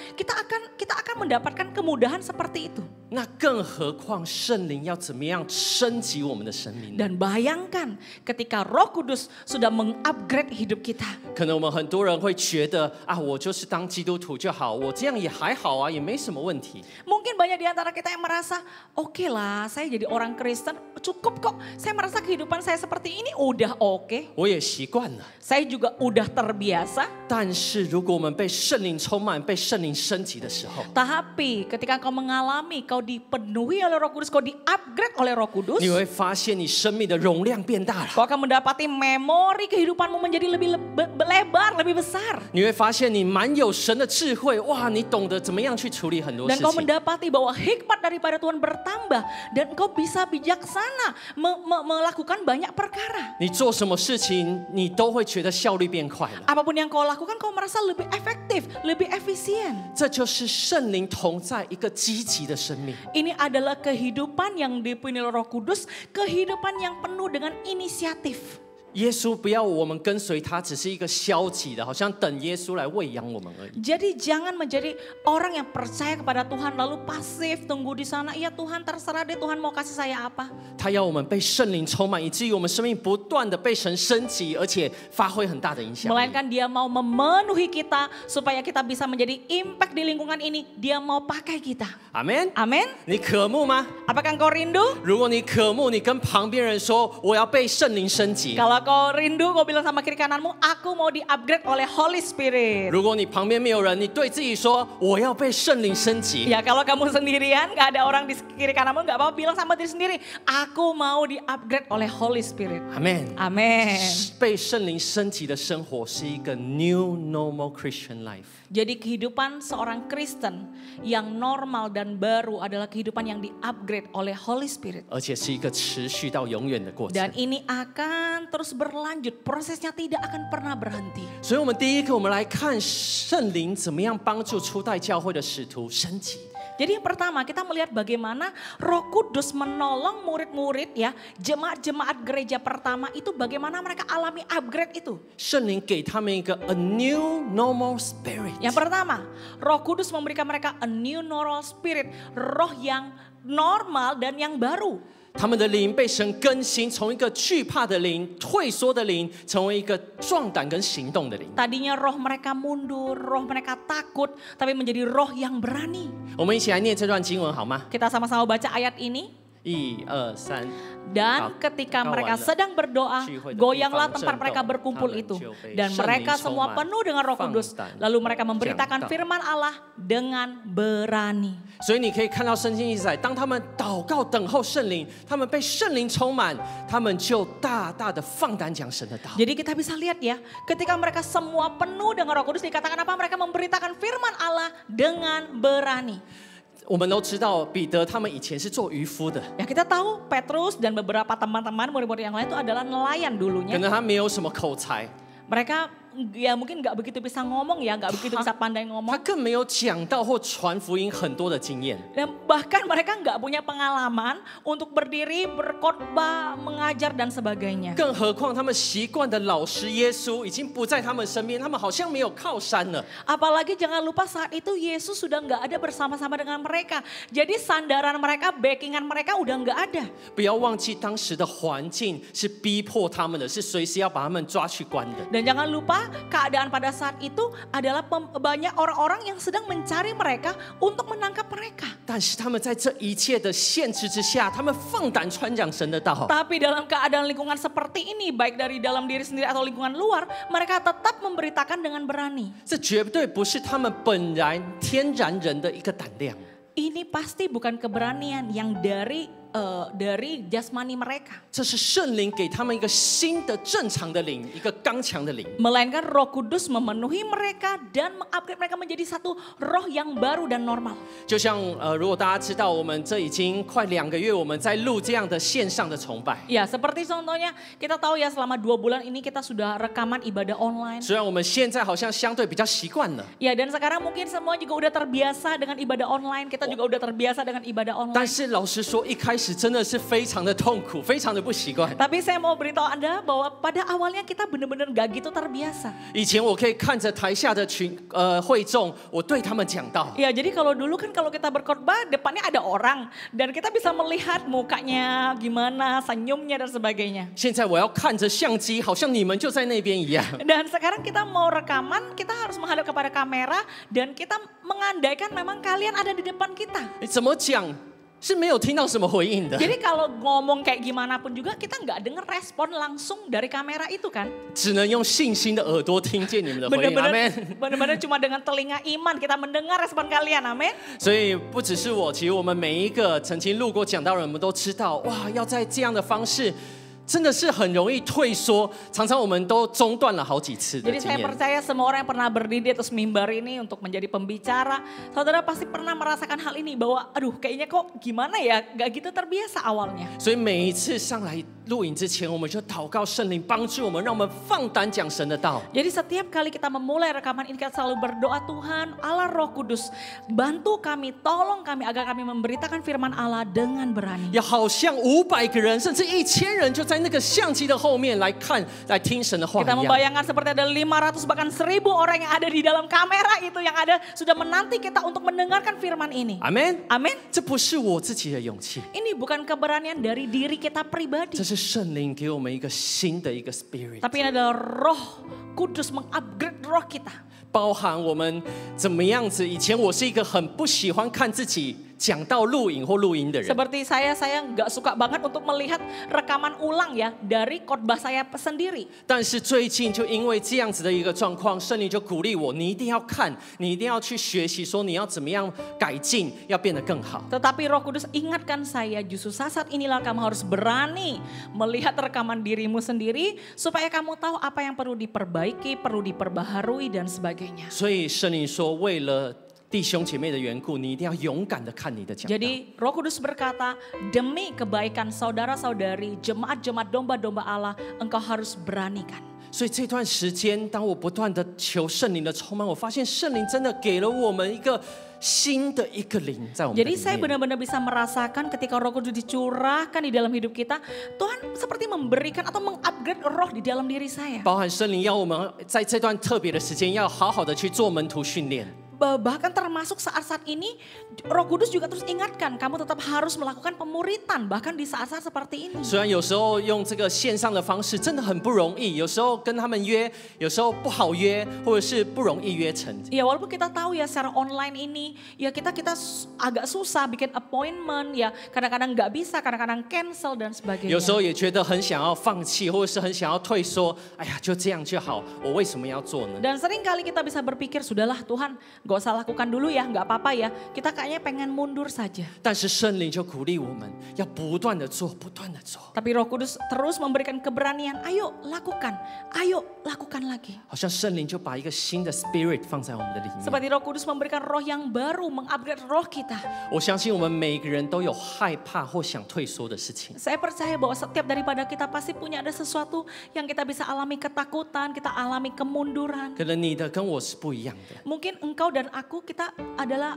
kita akan mendapatkan kemudahan seperti itu. 那更何况圣灵要怎么样升级我们的生命呢？ Dan bayangkan ketika Roh Kudus sudah meng-upgrade hidup kita. 可能我们很多人会觉得啊，我就是当基督徒就好，我这样也还好啊，也没什么问题。 Mungkin banyak di antara kita yang merasa, oke lah saya jadi orang Kristen cukup kok. Saya merasa kehidupan saya seperti ini udah oke. 我也习惯了。 Saya juga udah terbiasa. 但是如果我们被圣灵充满、被圣灵升级的时候， Tapi ketika kau mengalami, kau dipenuhi oleh Roh Kudus, kau di-upgrade oleh Roh Kudus, 你会发现你生命的容量变大了。 kau akan mendapati memori kehidupanmu menjadi lebih lebar, lebih besar. 你会发现你满有神的智慧，哇，你懂得怎么样去处理很多 Dan 事 kau 情。 mendapati bahwa hikmat daripada Tuhan bertambah. Dan kau bisa bijaksana melakukan banyak perkara. 你做什么事情，你都会觉得效率变快了。 Apapun yang kau lakukan, kau merasa lebih efektif, lebih efisien. 这就是圣灵同在一个积极的生命。 Ini adalah kehidupan yang dipenuhi Roh Kudus, kehidupan yang penuh dengan inisiatif. 耶稣不要我们跟随他，只是一个消极的，好像等耶稣来喂养我们而已。 Jadi jangan menjadi orang yang percaya kepada Tuhan lalu pasif tunggu di sana. Iya Tuhan terserah deh, Tuhan mau kasih saya apa. 他要我们被圣灵充满，以至于我们生命不断的被神升级，而且发挥很大的影响力。 Melainkan dia mau memenuhi kita supaya kita bisa menjadi impact di lingkungan ini. Dia mau pakai kita. 阿门。 Amin. 你渴慕吗？ Apakah engkau rindu? 如果你渴慕，你跟旁边人说：“我要被圣灵升级。” Kalau kau rindu, kau bilang sama kiri kananmu, aku mau di-upgrade oleh Holy Spirit. 如果你旁边没有人，你对自己说：“我要被圣灵升级。” Ya kalau kamu sendirian, gak ada orang di kiri kananmu, gak apa-apa, bilang sama diri sendiri, aku mau di-upgrade oleh Holy Spirit. 阿门。 Amin. 被圣灵升级的生活是一个 new normal Christian life。 Jadi kehidupan seorang Kristen yang normal dan baru adalah kehidupan yang di-upgrade oleh Holy Spirit. 而且是一个持续到永远的过程 Dan。ini akan terus berlanjut, prosesnya tidak akan pernah berhenti. 所以，我们第一个，我们来看圣灵怎么样帮助初代教会的使徒升级。 Jadi yang pertama kita melihat bagaimana Roh Kudus menolong murid-murid ya, jemaat-jemaat gereja pertama itu bagaimana mereka alami upgrade itu. 圣灵给他们一个 a new normal spirit。 Yang pertama, Roh Kudus memberikan mereka a new normal spirit, roh yang normal dan yang baru. 他们的灵被神更新，从一个惧怕的灵、退缩的灵，成为一个壮胆跟行动的灵。 Tadinya roh mereka mundur, roh mereka takut, tapi menjadi roh yang berani. 我们一起来念这段经文好吗？ Kita sama-sama baca ayat ini. 1、2、3。 Dan ketika mereka sedang berdoa, goyanglah tempat mereka berkumpul itu. Dan mereka semua penuh dengan Roh Kudus. Lalu mereka memberitakan firman Allah dengan berani. 所以你可以看到圣经记载，当他们祷告等候圣灵，他们被圣灵充满，他们就大大的放胆讲神的道。 Jadi kita bisa lihat ya, ketika mereka semua penuh dengan Roh Kudus, dikatakan apa? Mereka memberitakan firman Allah dengan berani. 我们都知道彼得他们以前是做渔夫的， Ya kita tahu Petrus dan beberapa teman-teman murid-murid yang lain itu adalah nelayan 可 dulunya. 能他没有什么口才， Mereka ya mungkin nggak begitu bisa ngomong ya, nggak begitu bisa pandai 他 ngomong. 更没有讲道或传福音很多的经验。 Dan bahkan mereka nggak punya pengalaman untuk berdiri, berkhotbah, mengajar dan sebagainya. 更何况他们习惯的老师耶稣已经不在他们身边，他们好像没有靠山了。 Apalagi jangan lupa saat itu Yesus sudah nggak ada bersama-sama dengan mereka. Jadi sandaran mereka, backingan mereka udah nggak ada. 不要忘记当时的环境是逼迫他们的，是随时要把他们抓去关的。 Dan jangan lupa keadaan pada saat itu adalah banyak orang-orang yang sedang mencari mereka untuk menangkap mereka. 但是他们在这一切的限制之下，他们放胆传讲神的道。 Tapi dalam keadaan lingkungan seperti ini, baik dari dalam diri sendiri atau lingkungan luar, mereka tetap memberitakan dengan berani. 这绝对不是他们本来天然人的一个胆量。 Ini pasti bukan keberanian yang dari jasmani mereka. 这是圣灵给他们一个新的正常的灵，一个刚强的灵。 Melainkan Roh Kudus memenuhi mereka dan mengupgrade mereka menjadi satu roh yang baru dan normal. 就像如果大家知道，我们这已经快2个月，我们在录这样的线上的崇拜。 Ya, seperti contohnya kita tahu ya selama 2 bulan ini kita sudah rekaman ibadah online. 虽然我们现在好像相对比较习惯了， Ya, dan sekarang mungkin semua juga udah terbiasa dengan ibadah online. Kita juga udah terbiasa dengan ibadah 但 online. 是老实说，一开始真的是非常的痛苦，非常的不习惯。 Tapi saya mau beritahu Anda bahwa pada awalnya kita benar-benar gak gitu terbiasa. 以前我可以看着台下的会众，我对他们讲道。 Ya, jadi kalau dulu kan kalau kita berkhotbah depannya ada orang dan kita bisa melihat mukanya gimana, senyumnya dan sebagainya. 现在我要看着相机，好像你们就在那边一样。 Dan sekarang kita mau rekaman, kita harus menghadap kepada kamera dan kita mengandaikan memang kalian ada di depan kita. 怎么讲是没有听到什么回应的， Jadi kalau ngomong kayak gimana pun juga kita nggak dengar respon langsung dari kamera itu kan. 只能用信心的耳朵听见你们的回应。阿门。 Benar-benar cuma dengan telinga iman kita mendengar respon kalian, amin. 所以不只是我，其实我们每一个曾经录过讲道的人，我们都知道，哇，要在这样的方式。 真的是很容易退缩，常常我们都中断了好几次的 Jadi 经 saya 验。 percaya semua orang yang pernah berdiri di atas mimbar ini untuk menjadi pembicara, saudara pasti pernah merasakan hal ini bahwa aduh kayaknya kok gimana ya, gak gitu terbiasa awalnya. 所以每一次上来录影之前，我们就祷告圣灵帮助我们，让我们放胆讲神的道。 Jadi setiap kali kita memulai rekaman ini kita selalu berdoa, Tuhan Allah Roh Kudus bantu kami, tolong kami agar kami memberitakan firman Allah dengan berani. 要好像500个人甚至1000人就在那个相机的后面来看、来听神的话 Kita 一样。 membayangkan seperti ada 500 bahkan 1000 orang yang ada di dalam kamera itu yang ada sudah menanti kita untuk mendengarkan firman ini. 阿门。 Amin. 这不是我自己的勇气， Ini bukan keberanian dari diri kita 这 pribadi. 是圣灵给我们一个新的一个 spirit， Tapi ini adalah Roh Kudus mengupgrade roh kita. 包含我们怎么样子。以前我是一个很不喜欢看自己讲到录影或录音的人， Seperti saya nggak suka banget untuk melihat rekaman ulang ya dari khotbah saya sendiri. 但是最近就因为这样子的一个状况，圣灵就鼓励我，你一定要看，你一定要去学习，说你要怎么样改进，要变得更好。 Tetapi Roh Kudus ingatkan saya justru saat inilah kamu harus berani melihat rekaman dirimu sendiri supaya kamu tahu apa yang perlu diperbaiki, perlu diperbaharui dan sebagainya. 所以圣灵说，为了弟兄姐妹的缘故，你一定要勇敢的看你的讲道。 Jadi Roh Kudus berkata, demi kebaikan saudara-saudari, jemaat-jemaat domba-domba Allah, engkau harus beranikan. 所以这段时间，当我不断的求圣灵的充满，我发现圣灵真的给了我们一个新的一个灵在我们的 Jadi 里 saya 面。 benar-benar bisa merasakan ketika Roh Kudus dicurahkan di dalam hidup kita, Tuhan seperti memberikan atau mengupgrade roh di dalam diri saya. 包含圣灵要我们在这段特别的时间，要好好的去做门徒训练。bahkan termasuk saat-saat ini Roh Kudus juga terus ingatkan kamu tetap harus melakukan pemuritan bahkan di saat-saat seperti ini. 虽然有时候用这个线上的方式真的很不容易，有时候跟他们约，有时候不好约，或者是不容易约成。 Ya walaupun kita tahu ya secara online ini ya kita agak susah bikin appointment ya, kadang-kadang nggak bisa, kadang-kadang cancel dan sebagainya. 有时候也觉得很想要放弃，或者是很想要退缩。哎呀，就这样就好，我为什么要做呢？ Dan sering kali kita bisa berpikir sudahlah Tuhan gak usah lakukan dulu ya, gak apa-apa ya. Kita kayaknya pengen mundur saja. 但是圣灵就鼓励我们要不断的做，不断的做。 Tapi Roh Kudus terus memberikan keberanian, ayo lakukan lagi. 好像圣灵就把一个新的 spirit 放在我们的里面。 Seperti Roh Kudus memberikan roh yang baru, mengupgrade roh kita. 我相信我们每一个人都有害怕或想退缩的事情。 Saya percaya bahwa setiap daripada kita pasti punya ada sesuatu yang kita bisa alami ketakutan, kita alami kemunduran. 可能你的跟我是不一样的， Mungkin engkau dan aku kita adalah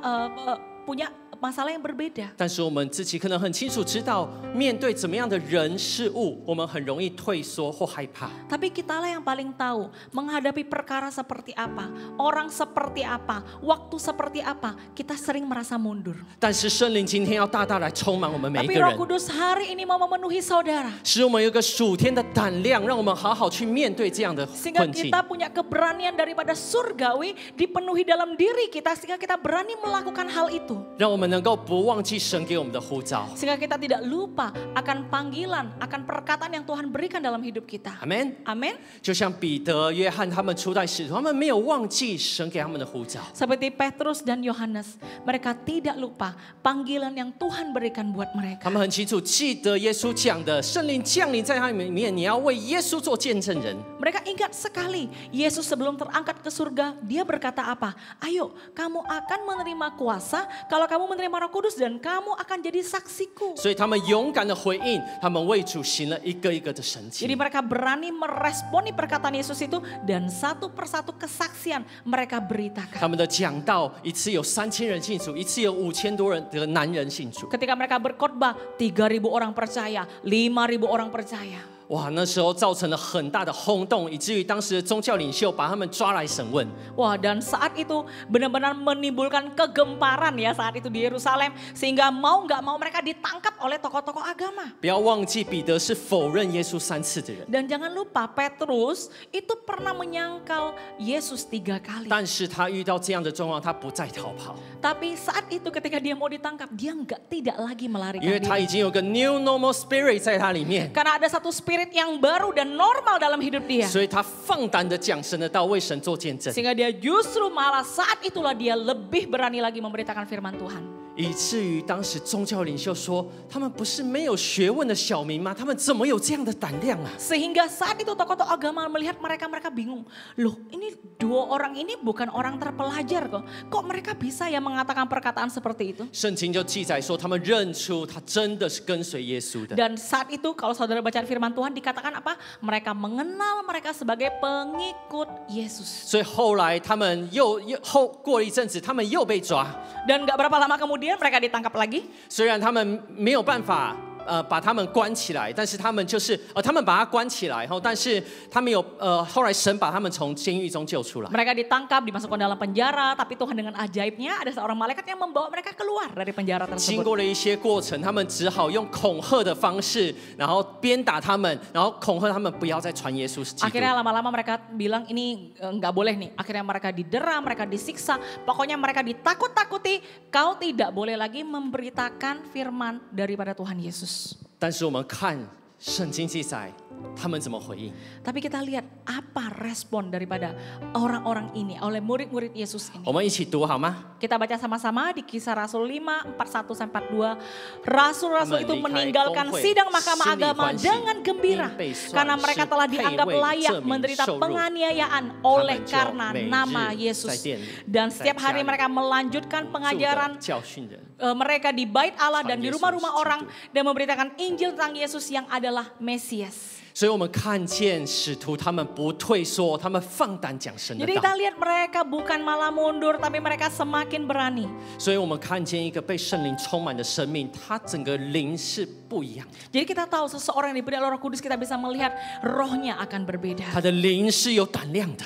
punya masalah yang berbeda. 但是我们自己可能很清楚知道，面对怎么样的人事物，我们很容易退缩或害怕。 Tapi kitalah yang paling tahu menghadapi perkara seperti apa, orang seperti apa, waktu seperti apa, kita sering merasa mundur. 但是圣灵今天要大大来充满我们每一 Tapi 个 Roh 人， Kudus hari ini mau memenuhi saudara. 使我们有一个属天的胆量，让我们好好去面对这样的 Sehingga 困境。 kita punya keberanian daripada surgawi dipenuhi dalam diri kita. Sehingga kita berani melakukan hal itu. 让我们能够不忘记神给我们的呼召。 Sehingga kita tidak lupa akan panggilan, akan perkataan yang Tuhan berikan dalam hidup kita. 阿门。 Amin. 就像彼得、约翰他们初代使徒，他们没有忘记神给他们的呼召。 Seperti Petrus dan Yohanes. Mereka tidak lupa panggilan yang Tuhan berikan buat 他 mereka. 们很清楚记得耶稣讲的，圣灵降临在他们里面，你要为耶稣做见证人。 Mereka ingat sekali Yesus sebelum terangkat ke surga. Dia berkata apa? Ayo kamu akan menerima kuasa kalau kamu menerima Roh Kudus dan kamu akan jadi saksiku. 所以他们勇敢的回应，他们为主行了一个一个的神 Jadi 迹。 mereka berani meresponi perkataan Yesus itu dan satu persatu kesaksian mereka beritakan. 他们的讲道一次有3000人信主，一次有5000多人的男人信主。 Ketika mereka berkhotbah 3.000 orang percaya, 5.000 orang percaya. 哇，那时候造成了很大的轰动，以至于当时的宗教领袖把他们抓来审问。 Wah, dan saat itu benar-benar menimbulkan kegemparan ya saat itu di Yerusalem. Sehingga mau nggak mau mereka ditangkap oleh tokoh-tokoh agama. 不要忘记，彼得是否认耶稣3次的人， Dan jangan lupa Petrus itu pernah menyangkal Yesus 3 kali. 但是他遇到这样的状况，他不再逃跑， Tapi saat itu ketika dia mau ditangkap, dia tidak lagi melarikan 因为他 diri. 已经有个 new normal spirit 在他里面， Karena ada satu spirit yang baru dan normal dalam hidup dia. 所以他放胆的讲神的道，为神做见证， Sehingga dia justru malah saat itulah dia lebih berani lagi memberitakan firman Tuhan. 以至于当时宗教领袖说，他们不是没有学问的小民吗？他们怎么有这样的胆量啊？ Sehingga saat itu tokoh-tokoh agama melihat mereka bingung. Loh ini 2 orang ini bukan orang terpelajar kok. Kok mereka bisa ya mengatakan perkataan seperti itu? 圣经就记载说，他们认出他真的是跟随耶稣的。 Dan saat itu kalau saudara baca firman Tuhan dikatakan apa? Mereka mengenal mereka sebagai pengikut Yesus. 所以后来他们又过了一阵子，他们又被抓。 Dan gak berapa lama kemudian mereka ditangkap lagi. 虽然他们没有办法把他们关起来，但是他们就是他们把他关起来，然后但是他们有后来神把他们从监狱中救出来。 Mereka ditangkap, dimasukkan dalam penjara, tapi Tuhan dengan ajaibnya ada seorang malaikat yang membawa mereka keluar dari penjara 经 tersebut. 过了一些过程，他们只好用恐吓的方式，然后鞭打他们，然后恐吓他们不要再传耶稣基督。 Akhirnya lama-lama mereka bilang ini nggak boleh nih. Akhirnya mereka didera, mereka disiksa. Pokoknya mereka ditakut-takuti. Kau tidak boleh lagi memberitakan firman daripada Tuhan Yesus. 但是我们看圣经记载，他们怎么回应？ Tapi kita lihat apa respon daripada orang-orang ini oleh murid-murid Yesus ini. 我们一起读好吗？ Kita baca sama-sama di Kisah Rasul 5, 41-42. Rasul-rasul itu meninggalkan sidang mahkamah agama dengan gembira. Karena mereka telah dianggap layak menderita penganiayaan oleh karena nama Yesus. Dan setiap hari mereka melanjutkan pengajaran 教训人。 mereka di bait Allah dan di rumah-rumah orang. Dan memberitakan Injil tentang Yesus yang adalah Mesias. 所以我们看见使徒他们不退缩，他们放胆讲神的 Jadi 道。 kita lihat mereka bukan malah mundur tapi mereka semakin berani. 所以我们看见一个被圣灵充满的生命，他整个灵是不一样的， Jadi kita tahu seseorang yang diberi oleh Roh Kudus kita bisa melihat rohnya akan berbeda. 他的灵是有胆量的。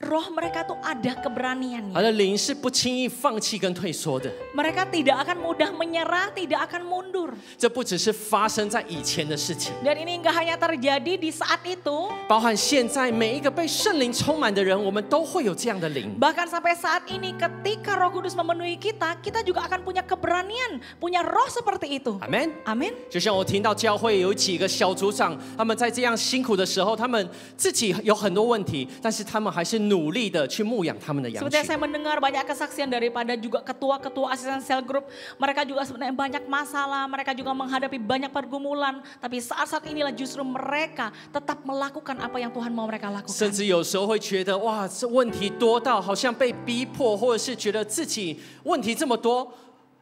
roh mereka tuh ada keberaniannya. 他的灵是不轻易放弃跟退缩的。 Mereka tidak akan mudah menyerah, tidak akan mundur. 这不只是发生在以前的事情， Dan ini enggak hanya terjadi di saat itu, 包含现在每一个被圣灵充满的人，我们都会有这样的灵。 bahkan sampai saat ini ketika Roh Kudus memenuhi kita, kita juga akan punya keberanian, punya roh seperti itu. 阿门。 Amin. 就像我听到教会有几个小组长，他们在这样辛苦的时候，他们自己有很多问题，但是他们还是努力的去牧养他们的羊 Seperti 群。 saya mendengar banyak kesaksian daripada juga ketua-ketua asisten sel group. Mereka juga sebenarnya banyak masalah, mereka juga menghadapi banyak pergumulan. Tapi saat-saat inilah justru mereka tetap melakukan apa yang Tuhan mau mereka 甚 lakukan. 至有时候会觉得，哇，这问题多到好像被逼迫，或者是觉得自己问题这么多，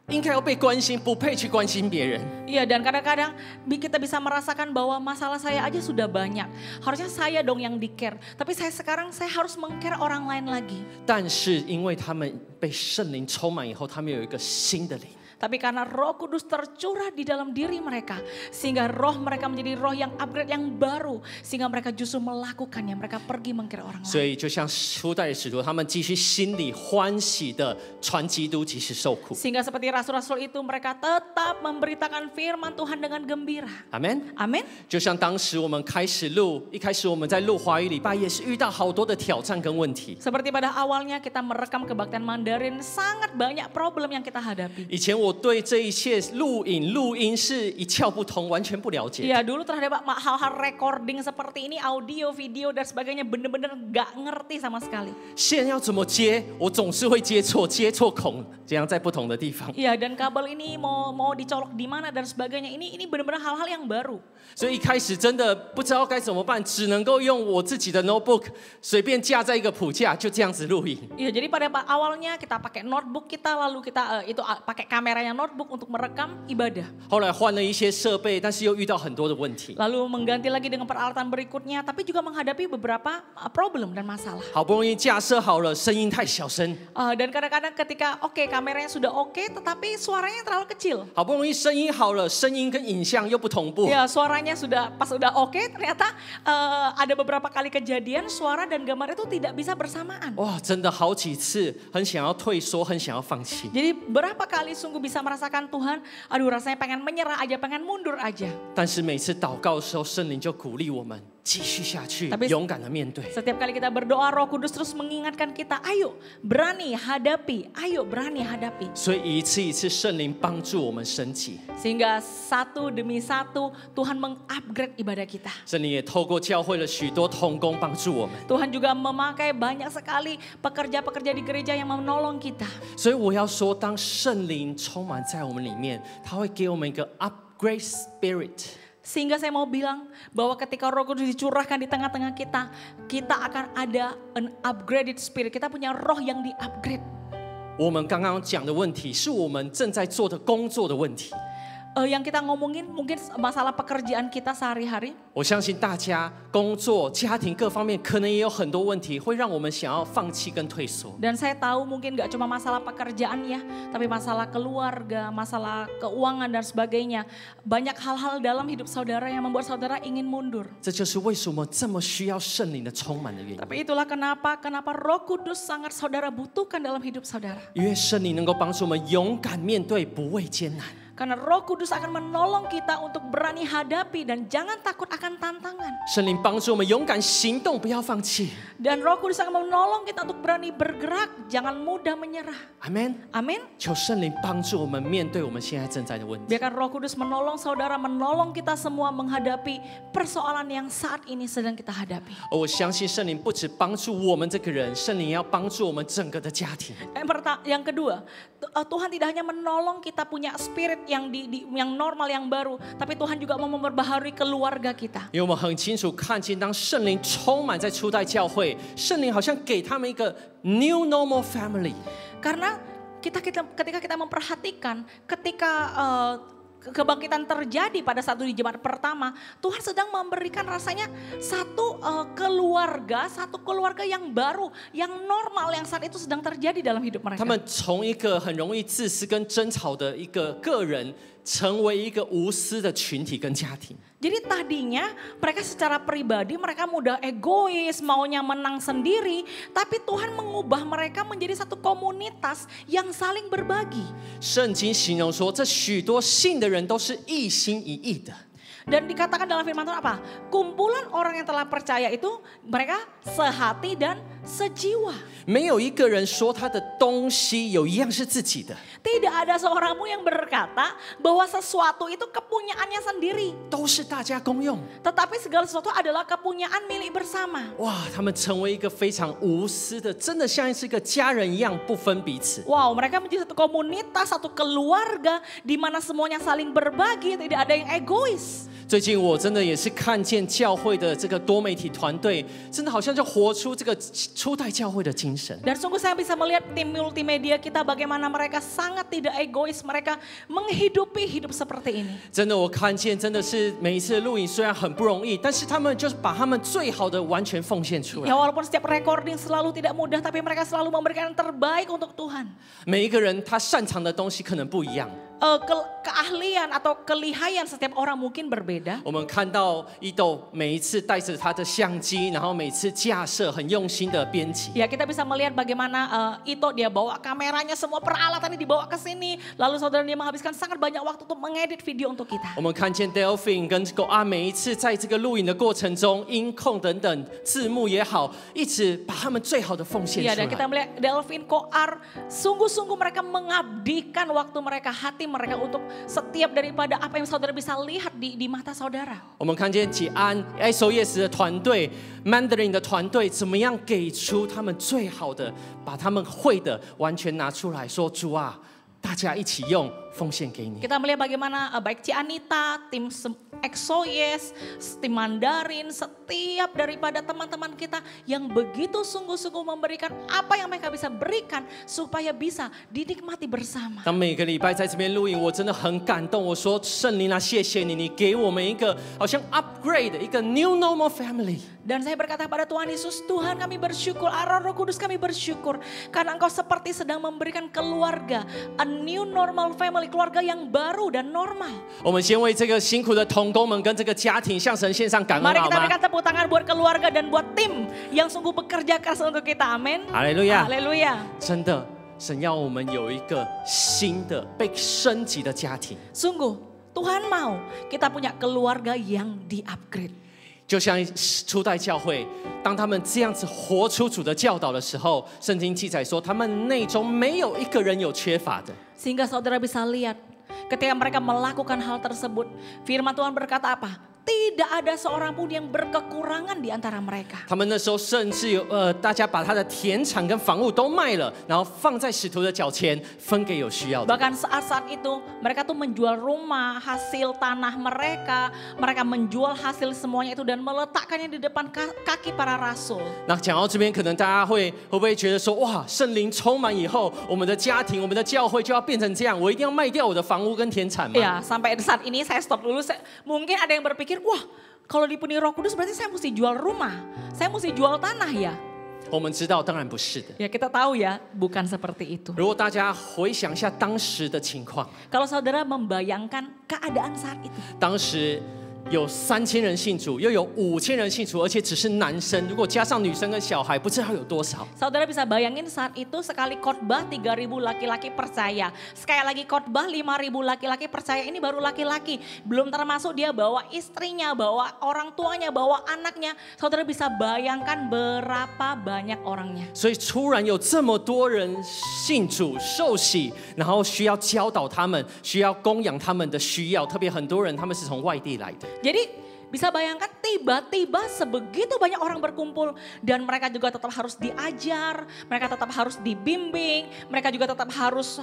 应该要被关心，不配去关心别人。 Iya, dan kadang-kadang kita bisa merasakan bahwa masalah saya aja sudah banyak. Harusnya saya dong yang di-care. Tapi sekarang saya harus meng-care orang lain lagi. 但是因为他们被圣灵充满以后，他们有一个新的灵。 Tapi karena Roh Kudus tercurah di dalam diri mereka, sehingga roh mereka menjadi roh yang upgrade, yang baru, sehingga mereka justru melakukannya, mereka pergi meng-care orang 所 lain. 以就像初代的使徒，他们继续心里欢喜的传基督，即使受苦。 Sehingga seperti rasul-rasul itu mereka tetap memberitakan firman Tuhan dengan gembira. 阿门。 Amin. 就像当时我们一开始我们在录华语礼拜，也是遇到好多的挑战跟问题。 Seperti pada awalnya kita merekam kebaktian Mandarin, sangat banyak problem yang kita hadapi. 以前我对这一切录音是一窍不通，完全不了解。 Ya dulu terhadap hal-hal recording seperti ini, audio, video dan sebagainya bener-bener gak ngerti sama sekali. 线要怎么接，我总是会接错孔，这样在不同的地方。 Ya dan kabel ini mau dicolok di mana dan sebagainya, ini bener-bener hal-hal yang baru. 所以一开始真的不知道该怎么办，只能够用我自己的 notebook 随便架在一个谱架，就这样子录影。 Ya jadi pada awalnya kita pakai notebook kita, lalu kita pakai kameranya notebook untuk merekam ibadah. 后来换了一些设备，但是又遇到很多的问题。 Lalu mengganti lagi dengan peralatan berikutnya, tapi juga menghadapi beberapa problem dan masalah. 好不容易架设好了，声音太小声。 Dan kadang-kadang ketika kameranya sudah oke, tetapi suaranya terlalu kecil. 好不容易声音好了，声音跟影像又不同步。 Ya suaranya pas sudah oke, ternyata ada beberapa kali kejadian suara dan gambar itu tidak bisa bersamaan. 哇，真的好几次很想要退缩，很想要放弃。 Jadi berapa kali sungguh bisa merasakan Tuhan, aduh rasanya pengen menyerah aja, pengen mundur aja. 但是每次祷告的时候，圣灵就鼓励我们继续下去， Tapi 勇敢的面对。 Setiap kali kita berdoa, Roh Kudus terus mengingatkan kita, ayo berani hadapi, ayo berani hadapi. 所以一次一次，圣灵帮助我们升级。 Sehingga satu demi satu Tuhan mengupgrade ibadah kita. 圣灵也透过教会了许多同工帮助我们。 Tuhan juga memakai banyak sekali pekerja-pekerja di gereja yang menolong kita. 所以我要说，当圣灵充满在我们里面，他会给我们一个 upgrade spirit。 Sehingga saya mau bilang bahwa ketika Roh Kudus dicurahkan di tengah-tengah kita, kita akan ada an upgraded spirit. Kita punya roh yang di-upgrade. 我们刚刚讲的问题，是我们正在做的工作的问题。 Yang kita ngomongin mungkin masalah pekerjaan kita sehari-hari. 我相信大家工作、家庭各方面可能也有很多问题，会让我们想要放弃跟退缩。 Dan saya tahu mungkin gak cuma masalah pekerjaan ya, tapi masalah keluarga, masalah keuangan dan sebagainya. Banyak hal-hal dalam hidup saudara yang membuat saudara ingin mundur. 这就是为什么这么需要圣灵的充满的原因。 Tapi itulah kenapa Roh Kudus sangat saudara butuhkan dalam hidup saudara. 因为圣灵能够帮助我们勇敢面对，不畏艰难。 Karena Roh Kudus akan menolong kita untuk berani hadapi dan jangan takut akan tantangan. 圣灵帮助我们勇敢行动，不要放弃。 Dan Roh Kudus akan menolong kita untuk berani bergerak, jangan mudah menyerah. 阿门。 Amin. 求圣灵帮助我们面对我们现在正在的问题。 Biarkan Roh Kudus menolong saudara, menolong kita semua menghadapi persoalan yang saat ini sedang kita hadapi. 而我相信圣灵不只帮助我们这个人，圣灵也要帮助我们整个的家庭。 Yang kedua, Tuhan tidak hanya menolong kita punya spirit yang normal, yang baru, tapi Tuhan juga mau memperbaharui keluarga kita. 因为我们很清楚看见，当圣灵充满在初代教会，圣灵好像给他们一个 new normal family。 Karena ketika kita memperhatikan, ketika kebangkitan terjadi pada satu di jemaat pertama, Tuhan sedang memberikan rasanya satu keluarga yang baru, yang normal, yang saat itu sedang terjadi dalam hidup mereka. 他们从一个很容易自私跟争吵的一个个人，成为一个无私的群体跟家庭。 Jadi tadinya mereka secara pribadi mereka mudah egois, maunya menang sendiri. Tapi Tuhan mengubah mereka menjadi satu komunitas yang saling berbagi. 圣经形容说，这许多信的人都是一心一意的。 Dan dikatakan dalam firman Tuhan apa? Kumpulan orang yang telah percaya itu mereka sehati dan sejiwa. 没有一个人说他的东西有一样是自己的， Tidak ada seorang pun yang berkata bahwa sesuatu itu kepunyaannya sendiri. 都是大家公用。 Tetapi segala sesuatu adalah kepunyaan milik bersama. 哇，他们成为一个非常无私的，真的像是一个家人一样，不分彼此。 Wow, mereka menjadi satu komunitas, satu keluarga di mana semuanya saling berbagi, tidak ada yang egois. 最近我真的也是看见教会的这个多媒体团队，真的好像就活出这个初代教会的精神。 Dan sungguh saya bisa melihat tim multimedia kita bagaimana mereka sangat tidak egois, mereka menghidupi hidup seperti ini. 真的，我看见真的是每一次的录影虽然很不容易，但是他们就是把他们最好的完全奉献出来 Ya。walaupun setiap recording selalu tidak mudah, tapi mereka selalu memberikan yang terbaik untuk Tuhan. 每一个人他擅长的东西可能不一样。 Keahlian atau kelihayan setiap orang mungkin berbeda. 我们看到伊豆每一次带着他的相机，然后每次架设很用心的编辑。 Ya kita bisa melihat bagaimana Ito dia bawa kameranya, semua peralatannya dibawa ke sini. Lalu saudara dia menghabiskan sangat banyak waktu untuk mengedit video untuk kita. 我们看见 Delphine 跟狗啊，每一次在这个录影的过程中，音控等等，字幕也好，一直把他们最好的奉献 Ya 出 dan kita 来。 melihat Delvin Koar, sungguh-sungguh mereka mengabdikan waktu mereka, hati mereka untuk setiap daripada apa yang saudara bisa lihat di mata saudara. 我们看见吉安 SOS 的团队、Mandarin 的团队，怎么样给出他们最好的，把他们会的完全拿出来说：“主啊，大家一起用，奉献给你。” Kita melihat bagaimana baik Cianita, tim Exoyes, tim Mandarin, setiap daripada teman-teman kita yang begitu sungguh-sungguh memberikan apa yang mereka bisa berikan supaya bisa dinikmati bersama. 当每个礼拜在这边录影，我真的很感动。我说：“圣灵啊，谢谢你，你给我们一个好像 upgrade 一个 new normal family。” Dan saya berkata pada Tuhan Yesus, Tuhan kami bersyukur, Roh Kudus kami bersyukur. Karena Engkau seperti sedang memberikan keluarga, a new normal family, keluarga yang baru dan normal. 我们先为这个辛苦的同工们跟这个家庭向神献上感恩， Mari 好 kita 吗？ berikan tepuk tangan buat keluarga dan buat tim yang sungguh bekerja keras untuk kita. Amin. 哈利路亚！ Haleluya. 真的，神要我们有一个新的被升级的家庭。 Sungguh, Tuhan mau kita punya keluarga yang di-upgrade. 就像初代教会，当他们这样子活出主的教导的时候，圣经记载说，他们内中没有一个人有缺乏的。 Sehingga saudara bisa lihat, ketika mereka melakukan hal tersebut, firman Tuhan berkata apa? Tidak ada seorang pun yang berkekurangan di antara mereka. 他们那时候甚至有大家把他的田产跟房屋都卖了，然后放在使徒的脚前，分给有需要的。 Bahkan saat-saat itu mereka tuh menjual rumah, hasil tanah mereka, mereka menjual hasil semuanya itu dan meletakkannya di depan kaki para rasul. 那讲到这边，可能大家会不会觉得说，哇，圣灵充满以后，我们的家庭、我们的教会就要变成这样，我一定要卖掉我的房屋跟田产吗？ Ya, sampai saat ini saya stop dulu. Mungkin ada yang berpikir, wah kalau dipenuhi Roh Kudus berarti saya mesti jual rumah, saya mesti jual tanah ya. 我们知道，当然不是的。 Ya kita tahu ya, bukan seperti itu. 如果大家回想一下当时的情况， Kalau saudara membayangkan keadaan saat itu. 当时有3000人信主，又有5000人信主，而且只是男生，如果加上女生跟小孩，不知道有多少。 Saudara bisa bayangin saat itu sekali khotbah 3.000 laki-laki percaya. Sekali lagi khotbah 5.000 laki-laki percaya, ini baru laki-laki. Belum termasuk dia bawa istrinya, bawa orang tuanya, bawa anaknya. Saudara bisa bayangkan berapa banyak orangnya. 所以突然有这么多人信主受洗，然后需要教导他们，需要供养他们的需要，特别很多人他们是从外地来的。 Jadi bisa bayangkan tiba-tiba sebegitu banyak orang berkumpul dan mereka juga tetap harus diajar, mereka tetap harus dibimbing, mereka juga tetap harus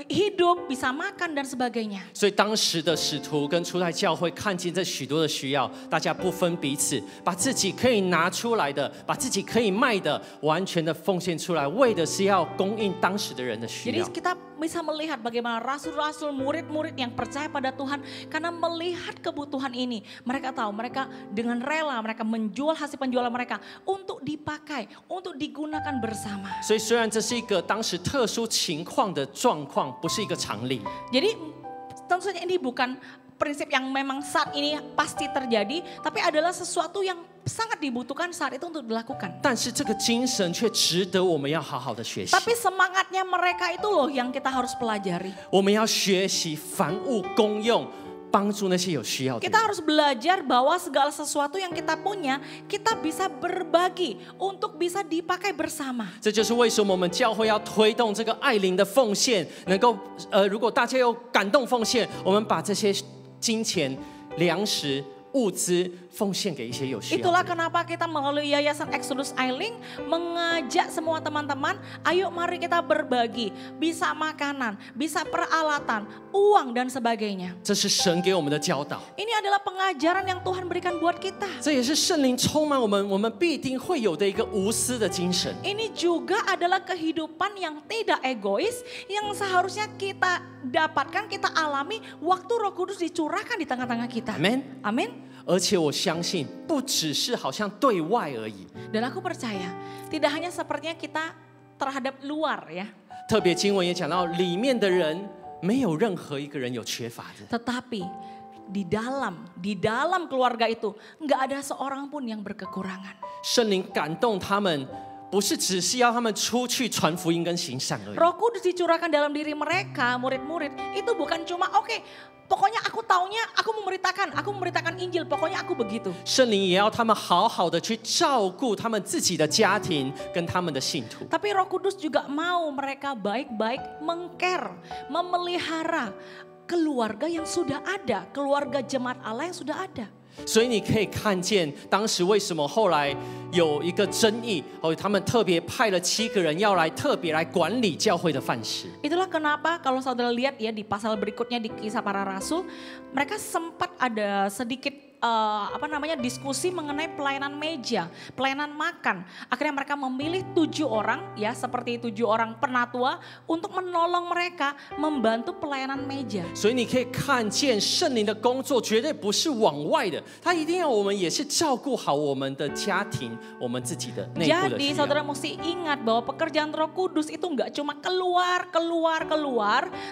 hidup, bisa makan dan sebagainya. 所以当时的使徒跟初代教会看见这许多的需要，大家不分彼此，把自己可以拿出来的，把自己可以卖的，完全的奉献出来，为的是要供应当时的人的需 Jadi 要。 kita bisa melihat bagaimana rasul-rasul, murid-murid yang percaya pada Tuhan karena melihat kebutuhan ini. Mereka tahu, mereka dengan rela, mereka menjual hasil penjualan mereka untuk dipakai, untuk digunakan bersama. 所以虽然这是一个当时特殊情况的状况，不是一个常例， Jadi tentu saja ini bukan prinsip yang memang saat ini pasti terjadi, tapi adalah sesuatu yang sangat dibutuhkan saat itu untuk dilakukan. 但是这个精神却值得我们要好好的学习。 Tapi semangatnya mereka itu loh yang kita harus pelajari. 我们要学习凡物公用，帮助那些有需要的 Kita 人。 harus belajar bahwa segala sesuatu yang kita punya, kita bisa berbagi untuk bisa dipakai bersama. 这就是为什么我们教会要推动这个爱灵的奉献，能够如果大家有感动奉献，我们把这些金钱、粮食、物资奉献给一些有需要的 Itulah 人。 kenapa kita melalui Yayasan Exodus Ailing mengajak semua teman-teman, ayo mari kita berbagi, bisa makanan, bisa peralatan, uang dan sebagainya. 这是神给我们的教导， Ini adalah pengajaran yang Tuhan berikan buat kita. 这也是圣灵充满我们必定会有的一个无私的精神。 Ini juga adalah kehidupan yang tidak egois, yang seharusnya kita dapatkan, kita alami waktu Roh Kudus dicurahkan di tengah-tengah kita. Amin. Amin. 而且我相信，不只是好像对外而已。 Dan aku percaya, tidak hanya sepertinya kita terhadap luar ya, 特别经文也讲到，里面的人没有任何一个人有缺乏的。 tetapi di dalam keluarga itu nggak ada seorang pun yang berkekurangan. 圣灵感动他们，不是只是要他们出去传福音跟行善而已。 Roh Kudus dicurahkan dalam diri mereka, murid-murid, itu bukan cuma oke, pokoknya aku taunya aku memberitakan Injil, pokoknya aku begitu. 圣灵也要他们好好的去照顾他们自己的家庭跟他们的信徒。 Tapi Roh Kudus juga mau mereka baik-baik meng-care, memelihara keluarga yang sudah ada, keluarga jemaat Allah yang sudah ada. 所以你可以看见，当时为什么后来有一个争议，他们特别派了7个人要来特别来管理教会的饭食。 Itulah kenapa kalau saudara lihat ya di pasal berikutnya di Kisah Para Rasul, mereka sempat ada sedikit diskusi mengenai pelayanan meja, pelayanan makan. Akhirnya mereka memilih 7 orang ya, seperti 7 orang penatua untuk menolong mereka membantu pelayanan meja. 所以你可以看见圣灵的工作绝对不是往外的，他一定要我们也是照顾好我们的家庭，我们自己的内部的 Jadi 需 saudara 要。 mesti ingat bahwa pekerjaan Roh Kudus itu nggak cuma keluar,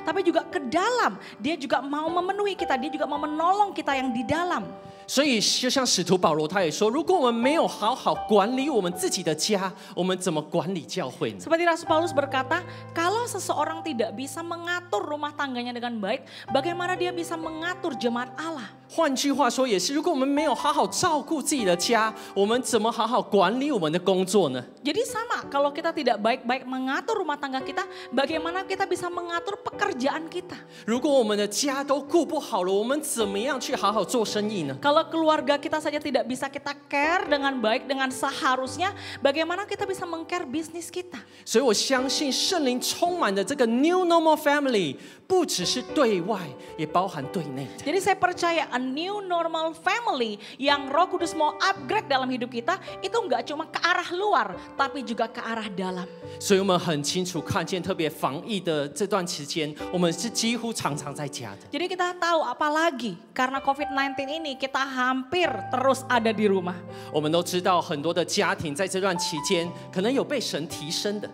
tapi juga ke dalam. Dia juga mau memenuhi kita, dia juga mau menolong kita yang di dalam. 所以就像使徒保罗他也说，如果我们没有好好管理我们自己的家，我们怎么管理教会呢？ Seperti Rasul Paulus berkata, kalau seseorang tidak bisa mengatur rumah tangganya dengan baik, bagaimana dia bisa mengatur jemaat Allah? 换句话说，也是如果我们没有好好照顾自己的家，我们怎么好好管理我们的工作呢？ Jadi sama, kalau kita tidak baik-baik mengatur rumah tangga kita, bagaimana kita bisa mengatur pekerjaan kita? 如果我们的家都顾不好了，我们怎么样去好好做生意呢？ Kalau keluarga kita saja tidak bisa kita care dengan baik, dengan seharusnya, bagaimana kita bisa meng-care bisnis kita? 所以我相信圣灵充满的这个 New Normal Family，不只是对外，也包含对内的。 Jadi saya percaya a new normal family yang Roh Kudus mau upgrade dalam hidup kita, itu nggak cuma ke arah luar, tapi juga ke arah dalam. 所以我们很清楚看见，特别防疫的这段期间，我们是几乎常常在家的。 Jadi kita tahu apalagi karena COVID-19 ini kita hampir terus ada di rumah. 我们都知道，很多的家庭在这段期间，可能有被神提升的。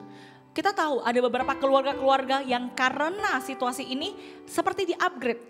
Kita tahu ada beberapa keluarga-keluarga yang karena situasi ini seperti di-upgrade.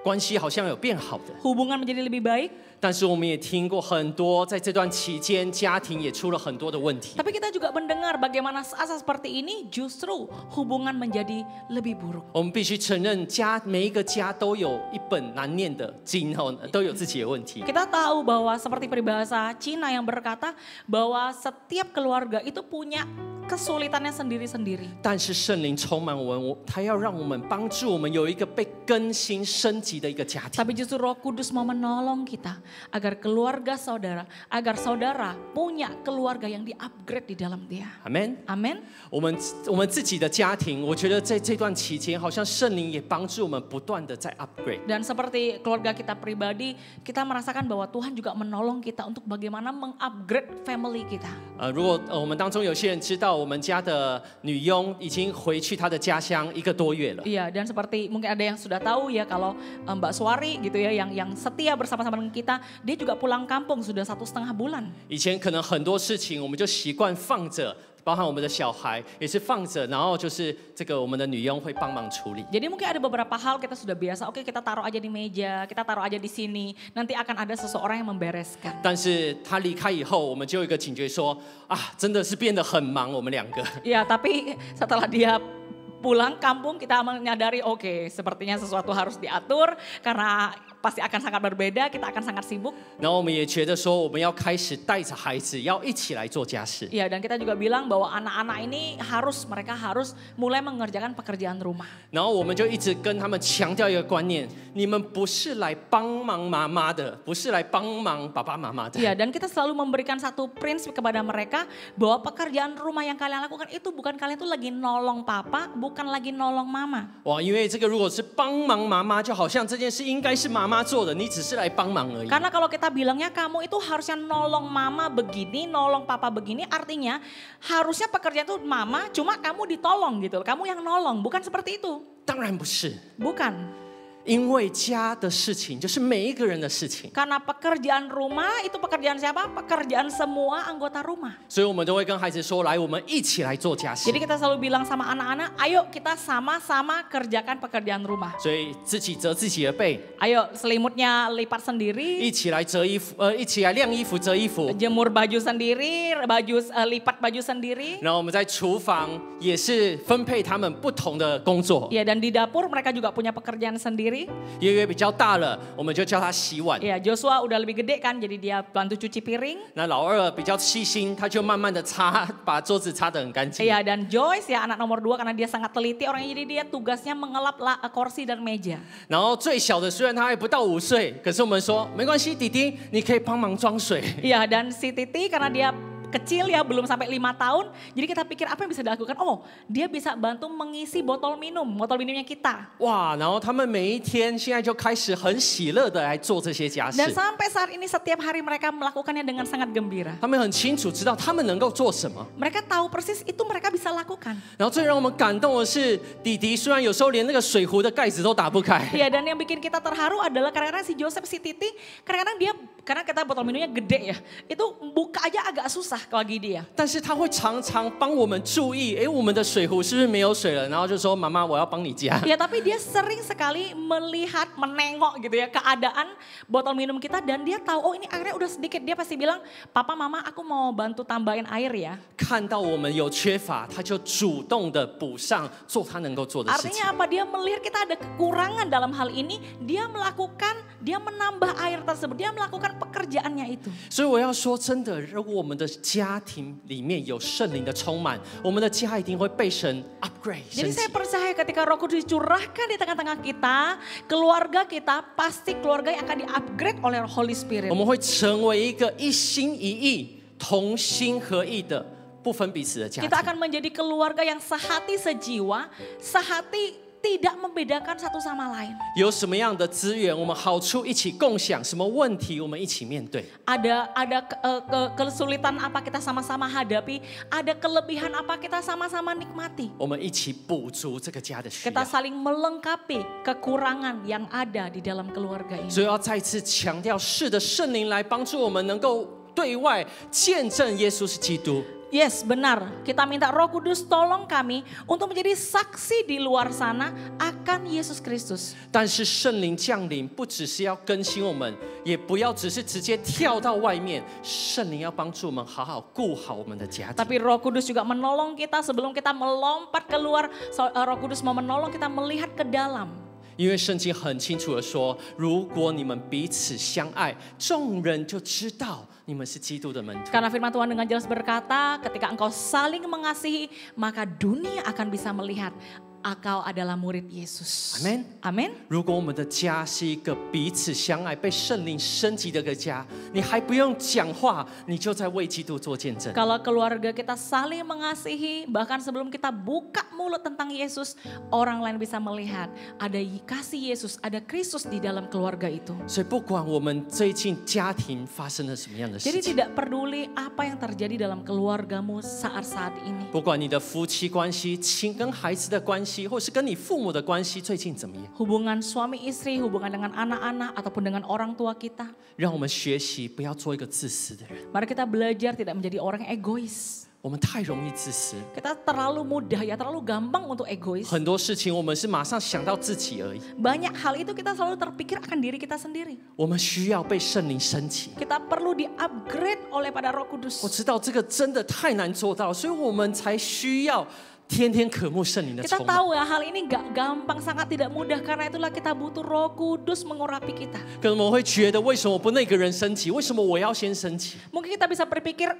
关系好像有变好的， Hubungan menjadi lebih baik. 但是我们也听过很多，在这段期间，家庭也出了很多的问题。 Tapi kita juga mendengar bagaimana saat seperti ini justru hubungan menjadi lebih buruk. 我们必须承认，每一个家都有一本难念的经，都有自己的问题。 Kita tahu bahwa seperti peribahasa Cina yang berkata bahwa setiap keluarga itu punya kesulitannya sendiri-sendiri. 但是圣灵充满我们，他要让我们帮助我们有一个被更新升级的一个家庭。 Tapi justru Roh Kudus mau menolong kita agar keluarga saudara, agar saudara punya keluarga yang di-upgrade di dalam Dia. 阿门。 Amin. 我们自己的家庭，我觉得在这段期间，好像圣灵也帮助我们不断的在 upgrade。 Dan seperti keluarga kita pribadi, kita merasakan bahwa Tuhan juga menolong kita untuk bagaimana meng-upgrade family kita. 如果我们当中有些人知道，我们家的女佣已经回去她的家乡1个多月了。 Iya, dan seperti mungkin ada yang sudah tahu ya kalau Mbak Suwari gitu ya yang setia bersama-sama dengan kita, dia juga pulang kampung sudah 1,5 bulan. 以前可能很多事情我们就习惯放着，包含我们的小孩也是放着，然后就是这个我们的女佣会帮忙处理。 Jadi mungkin ada beberapa hal kita sudah biasa, oke kita taruh aja di meja, kita taruh aja di sini, nanti akan ada seseorang yang membereskan. 但是他离开以后，我们就有一个警觉说啊，真的是变得很忙，我们两个。 Ya, tapi setelah dia pulang kampung kita menyadari oke, sepertinya sesuatu harus diatur karena pasti akan sangat berbeda, kita akan sangat sibuk. 然后我们也觉得说，我们要开始带着孩子，要一起来做家事。 Ya, dan kita juga bilang bahwa anak-anak ini mereka harus mulai mengerjakan pekerjaan rumah. 然后我们就一直跟他们强调一个观念：你们不是来帮忙妈妈的，不是来帮忙爸爸妈妈的。 Ya, dan kita selalu memberikan satu prinsip kepada mereka bahwa pekerjaan rumah yang kalian lakukan itu bukan kalian tuh lagi nolong papa, bukan lagi nolong mama. 哇，因为这个如果是帮忙妈妈，就好像这件事应该是妈妈做的，你只是来帮忙而已。 Karena kalau kita bilangnya kamu itu harusnya nolong mama begini, nolong papa begini, artinya harusnya pekerjaan itu mama, cuma kamu ditolong gitu. Kamu yang nolong, bukan seperti itu. 当然不是， Bukan. 因为家的事情就是每一个人的事情， Karena pekerjaan rumah itu pekerjaan siapa? Pekerjaan semua anggota rumah. 所以我们都会跟孩子说：来，我们一起来做家事。 Jadi kita selalu bilang sama anak-anak, ayo kita sama-sama kerjakan pekerjaan rumah. 所以自己折自己的背， Ayo selimutnya lipat sendiri, 一起来折衣服，一起来晾衣服、折衣服。 jemur baju sendiri, lipat baju sendiri. 然后我们在厨房也是分配他们不同的工作。 Ya, dan di dapur mereka juga punya pekerjaan sendiri. 月月比较大了，我们就叫他洗碗。 Ya, Joshua udah lebih gede kan, jadi dia bantu cuci piring. 那老二比较细心，他就慢慢的擦，把桌子擦得很干净。 Ya, dan Joyce ya anak nomor 2 karena dia sangat teliti orangnya, jadi dia tugasnya mengelap kursi dan meja. 然后最小的虽然他还不到5岁，可是我们说没关系，弟弟，你可以帮忙装水。 Ya, dan si Titi karena dia kecil ya, belum sampai 5 tahun. Jadi kita pikir apa yang bisa dilakukan? Oh, dia bisa bantu mengisi botol minumnya kita. 哇，然后他们每一天现在就开始很喜乐的来做这些家事。 Dan sampai saat ini setiap hari mereka melakukannya dengan sangat gembira. 他们很清楚知道他们能够做什么。 Mereka tahu persis itu mereka bisa lakukan. 然后最让我们感动的是，弟弟虽然有时候连那个水壶的盖子都打不开， Ya, dan yang bikin kita terharu adalah kadang-kadang si Joseph, si Titi, kadang-kadang dia, karena kita botol minumnya gede ya, itu buka aja agak susah bagi dia. 但是他会常常帮我们注意，哎，我们的水壶是不是没有水了？然后就说妈妈，我要帮你加。 Ya, tapi dia sering sekali menengok gitu ya keadaan botol minum kita, dan dia tahu oh ini airnya udah sedikit, dia pasti bilang, "Papa, Mama, aku mau bantu tambahin air ya." 看到我们有缺乏，他就主动的补上，做他能够做的事情。 Artinya apa? Dia melihat kita ada kekurangan dalam hal ini, dia menambah air tersebut, dia melakukan pekerjaannya itu. 所以我要说，真的，如果我们的家庭里面有圣灵的充满，我们的家一定会被神 upgrade 升 Jadi 级 saya。percaya ketika Roh Kudus dicurahkan di tengah-tengah kita, keluarga kita pasti keluarga yang akan di-upgrade oleh Holy Spirit. 我们会成为一个一心一意、同心合意的、不分彼此的家 Kita 庭。 akan menjadi keluarga yang sehati sejiwa, sehati tidak membedakan satu sama lain. 有什么样的资源，我们好处一起共享；什么问题，我们一起面对。 Ada kesulitan apa kita sama-sama hadapi, ada kelebihan apa kita sama-sama nikmati. 我们一起补足这个家的需 Kita 要。 saling melengkapi kekurangan yang ada di dalam keluarga ini. 所以要再次强调，是的，圣灵来帮助我们能够对外见证耶稣是基督。 Yes, benar. Kita minta Roh Kudus tolong kami untuk menjadi saksi di luar sana akan Yesus Kristus. 但是圣灵降临，不只是要更新我们，也不要只是直接跳到外面。圣灵要帮助我们好好顾好我们的家庭。 Tapi Roh Kudus juga menolong kita sebelum kita melompat keluar. Roh Kudus mau menolong kita melihat ke dalam. 因为圣经很清楚的说，如果你们彼此相爱，众人就知道你们是基督的门徒。 Karena firman Tuhan dengan jelas berkata, ketika engkau saling mengasihi, maka dunia akan bisa melihat engkau adalah murid Yesus. Amen. Amin. 如果我们的家是一个彼此相爱、被圣灵升级的一个家，你还不用讲话，你就在为基督做见证。 Kalau keluarga kita saling mengasihi, bahkan sebelum kita buka mulut tentang Yesus, orang lain bisa melihat ada kasih Yesus, ada Kristus di dalam keluarga itu. 所以不管我们最近家庭发生了什么样的事 Jadi 情， tidak peduli apa yang terjadi dalam keluargamu saat-saat ini. 不管你的夫妻关系、跟孩子的关系，或是跟你父母的关系最近怎么样， Hubungan suami istri, hubungan dengan anak-anak ataupun dengan orang tua kita. 让我们学习不要做一个自私的人。 Mari kita belajar tidak menjadi orang egois. 我们太容易自私， Kita terlalu mudah ya, terlalu gampang untuk egois. 很多事情我们是马上想到自己而已。 Banyak hal itu kita selalu terpikir akan diri kita sendiri. 我们需要被圣灵升级。 Kita perlu di-upgrade oleh pada Roh Kudus. 我知道这个真的太难做到，所以我们才需要天天渴慕圣灵的 Kita 充满。 tahu ya hal ini gak gampang, sangat tidak mudah. Karena itulah kita butuh Roh Kudus mengurapi kita. 可能我们会觉得，为什么不那个人升级？为什么我要先升级？ Mungkin kita bisa berpikir,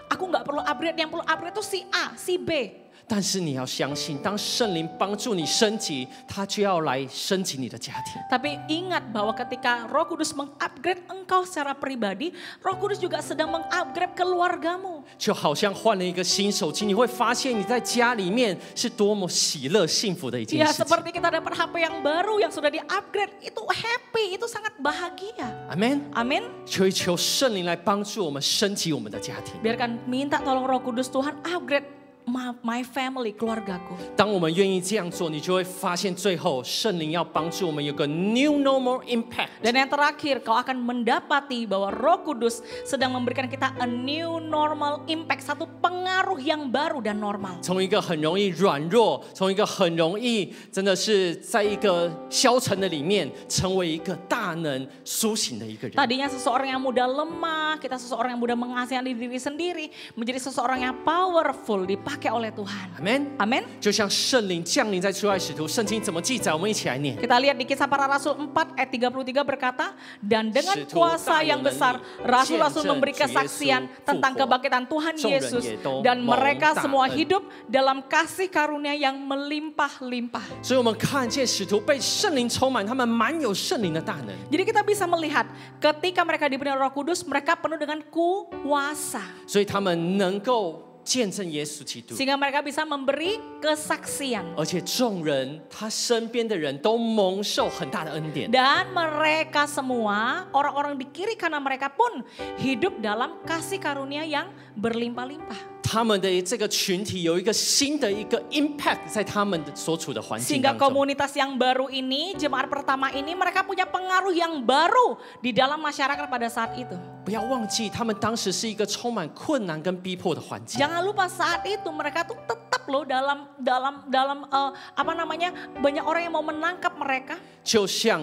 aku gak perlu upgrade, yang perlu upgrade itu si A, si B. 但是你要相信，当圣灵帮助你升级，他就要来升级你的家庭。 Tapi ingat bahwa ketika Roh Kudus mengupgrade engkau secara pribadi, Roh Kudus juga sedang mengupgrade keluargamu. 就好像换了一个新手机，你会发现你在家里面是多么喜乐、幸福的一件 Ya 事情。 seperti kita dapat HP yang baru yang sudah di-upgrade, itu happy, itu sangat bahagia. Amen。 Amin. 求一求圣灵来帮助我们升级我们的家庭。 Biarkan minta tolong Roh Kudus, Tuhan upgrade my family, keluargaku. 当我们愿意这样做，你就会发现最后圣灵要帮助我们有个 new normal impact。 Dan yang terakhir, kau akan mendapati bahwa Roh Kudus sedang memberikan kita a new normal impact, satu pengaruh yang baru dan normal. 从一个很容易软弱，从一个很容易真的是在一个消沉的里面，成为一个大能苏醒的一个人。 Tadinya seseorang yang mudah lemah, kita seseorang yang mudah mengasihani diri sendiri, menjadi seseorang yang powerful, dipakai oleh Tuhan. Amen。 Amin. 就像圣灵降临在出埃使徒，圣经怎么记载？我们一起来念。 Kita lihat di Kisah Para Rasul 4 ayat 33 berkata, dan dengan kuasa yang besar, rasul-rasul memberi kesaksian tentang kebangkitan Tuhan Yesus, dan mereka semua hidup dalam kasih karunia yang melimpah-limpah. 所以我们看见使徒被圣灵充满，他们满有圣灵的大能。 Jadi kita bisa melihat ketika mereka diberi Roh Kudus, mereka penuh dengan kuasa. 所以他们能够见证耶稣基督， Sehingga mereka bisa memberi kesaksian. 而且众人他身边的人都蒙受很大的恩典。 Dan mereka semua, orang-orang di kiri kanan mereka pun hidup dalam kasih karunia yang berlimpah-limpah. 他们的这个群体有一个新的一个 impact 在他们所处的环境 Sehingga 当中。 komunitas yang baru ini, jemaat pertama ini, mereka punya pengaruh yang baru di dalam masyarakat pada saat itu. 不要忘记，他们当时是一个充满困难跟逼迫的环境。 Jangan lupa saat itu mereka tuh tetap loh dalam apa namanya, banyak orang yang mau menangkap mereka. 就像，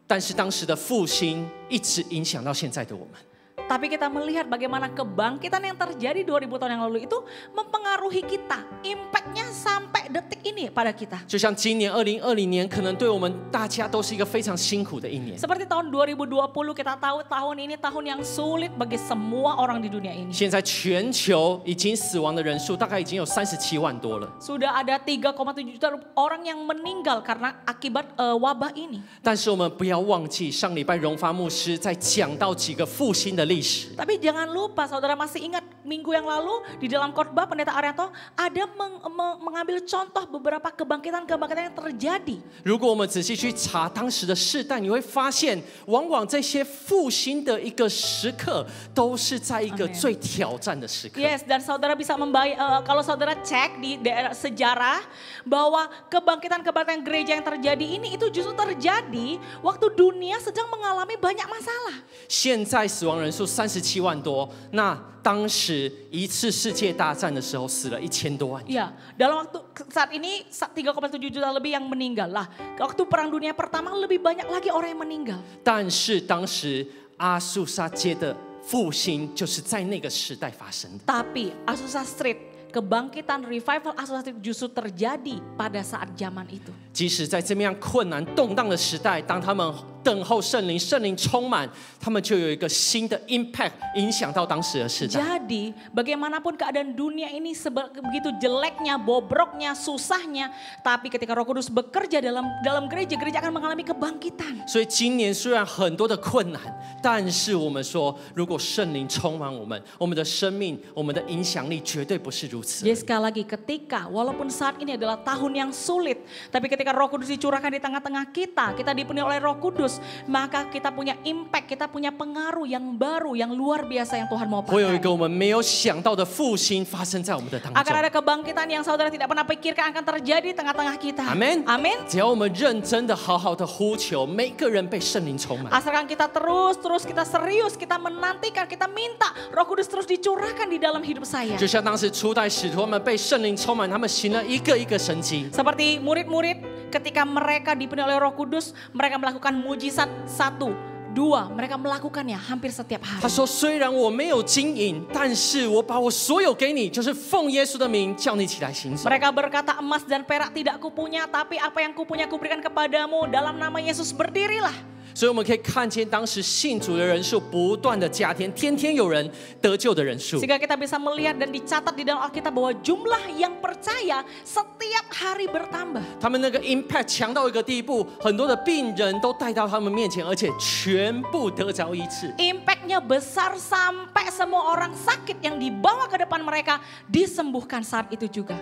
但是当时的复兴一直影响到现在的我们。 Tapi kita melihat bagaimana kebangkitan yang terjadi 2000 tahun yang lalu itu mempengaruhi kita. Impactnya sampai detik ini pada kita. 就像今年2020年，可能对我们大家都是一个非常辛苦的一年。 Seperti tahun 2020 kita tahu tahun ini tahun yang sulit bagi semua orang di dunia ini. 现在全球已经死亡的人数大概已经有37万多了。 Sudah ada 3,7 juta orang yang meninggal karena akibat wabah ini. 但是我们不要忘记，上礼拜荣发牧师在讲到几个复兴的历史。 Tapi jangan lupa, saudara masih ingat minggu yang lalu di dalam khotbah Pendeta Arianto ada mengambil contoh beberapa kebangkitan-kebangkitan yang terjadi. 如果我们仔细去查当时的世代，你会发现，往往这些复兴的一个时刻，都是在一个最挑战的时刻。 Yes, dan saudara bisa kalau saudara cek di daerah sejarah bahwa kebangkitan-kebangkitan gereja yang terjadi ini itu justru terjadi waktu dunia sedang mengalami banyak masalah. 现在死亡人数37万多，那当时一次世界大战的时候死了1000多万。 Ya, dalam waktu saat ini 3,7 juta lebih yang meninggal lah. Waktu Perang Dunia Pertama lebih banyak lagi orang yang meninggal. 但是当时阿素沙街的复兴就是在那个时代发生的。 Tapi Azusa Street, kebangkitan revival Azusa Street justru terjadi pada saat zaman itu. 即使在这么样困难动荡的时代，当他们等候圣灵，圣灵充满，他们就有一个新的 impact 影响到当时的世代。 Jadi bagaimanapun keadaan dunia ini begitu jeleknya, bobroknya, susahnya, tapi ketika Roh Kudus bekerja dalam gereja, gereja akan mengalami kebangkitan. 所以今年虽然很多的困难，但是我们说，如果圣灵充满我们，我们的生命，我们的影响力绝对不是如此而已。 Jadi sekali lagi ketika walaupun saat ini adalah tahun yang sulit, tapi ketika ketika Roh Kudus dicurahkan di tengah-tengah kita, kita dipenuhi oleh Roh Kudus, maka kita punya impact, kita punya pengaruh yang baru, yang luar biasa yang Tuhan mau 会有一 pakai. 个我们没有想到的复兴发生在我们的当 Akan 中。 ada kebangkitan yang saudara tidak pernah pikirkan akan terjadi di tengah-tengah kita. Amin. Amin. 只要我们认真的、好好的呼求，每个人被圣灵充满。 Asalkan kita terus kita serius, kita menantikan, kita minta Roh Kudus terus dicurahkan di dalam hidup saya. 就像当时初代使徒他们被圣灵充满，他们行了一个一个神迹。 Seperti murid-murid ketika mereka dipenuhi oleh Roh Kudus, mereka melakukan mujizat 1, 2, mereka melakukannya hampir setiap 他 hari. 说：“虽然我没有金银，但是我把我所有给你，就是奉耶稣的名叫你起来行走。” Mereka berkata, emas dan perak tidak kupunya, tapi apa yang kupunya kuberikan kepadamu. Dalam nama Yesus berdirilah. 所以我们可以看见当时信主的人数不断的加添，天天有人得救的人数。 Sehingga kita bisa melihat dan dicatat di dalam Alkitab bahwa jumlah yang percaya setiap hari bertambah. 他们那个 impact 强到一个地步，很多的病人都带到他们面前，而且全部得着医治。 Impactnya besar sampai semua orang sakit yang dibawa ke depan mereka disembuhkan saat itu juga.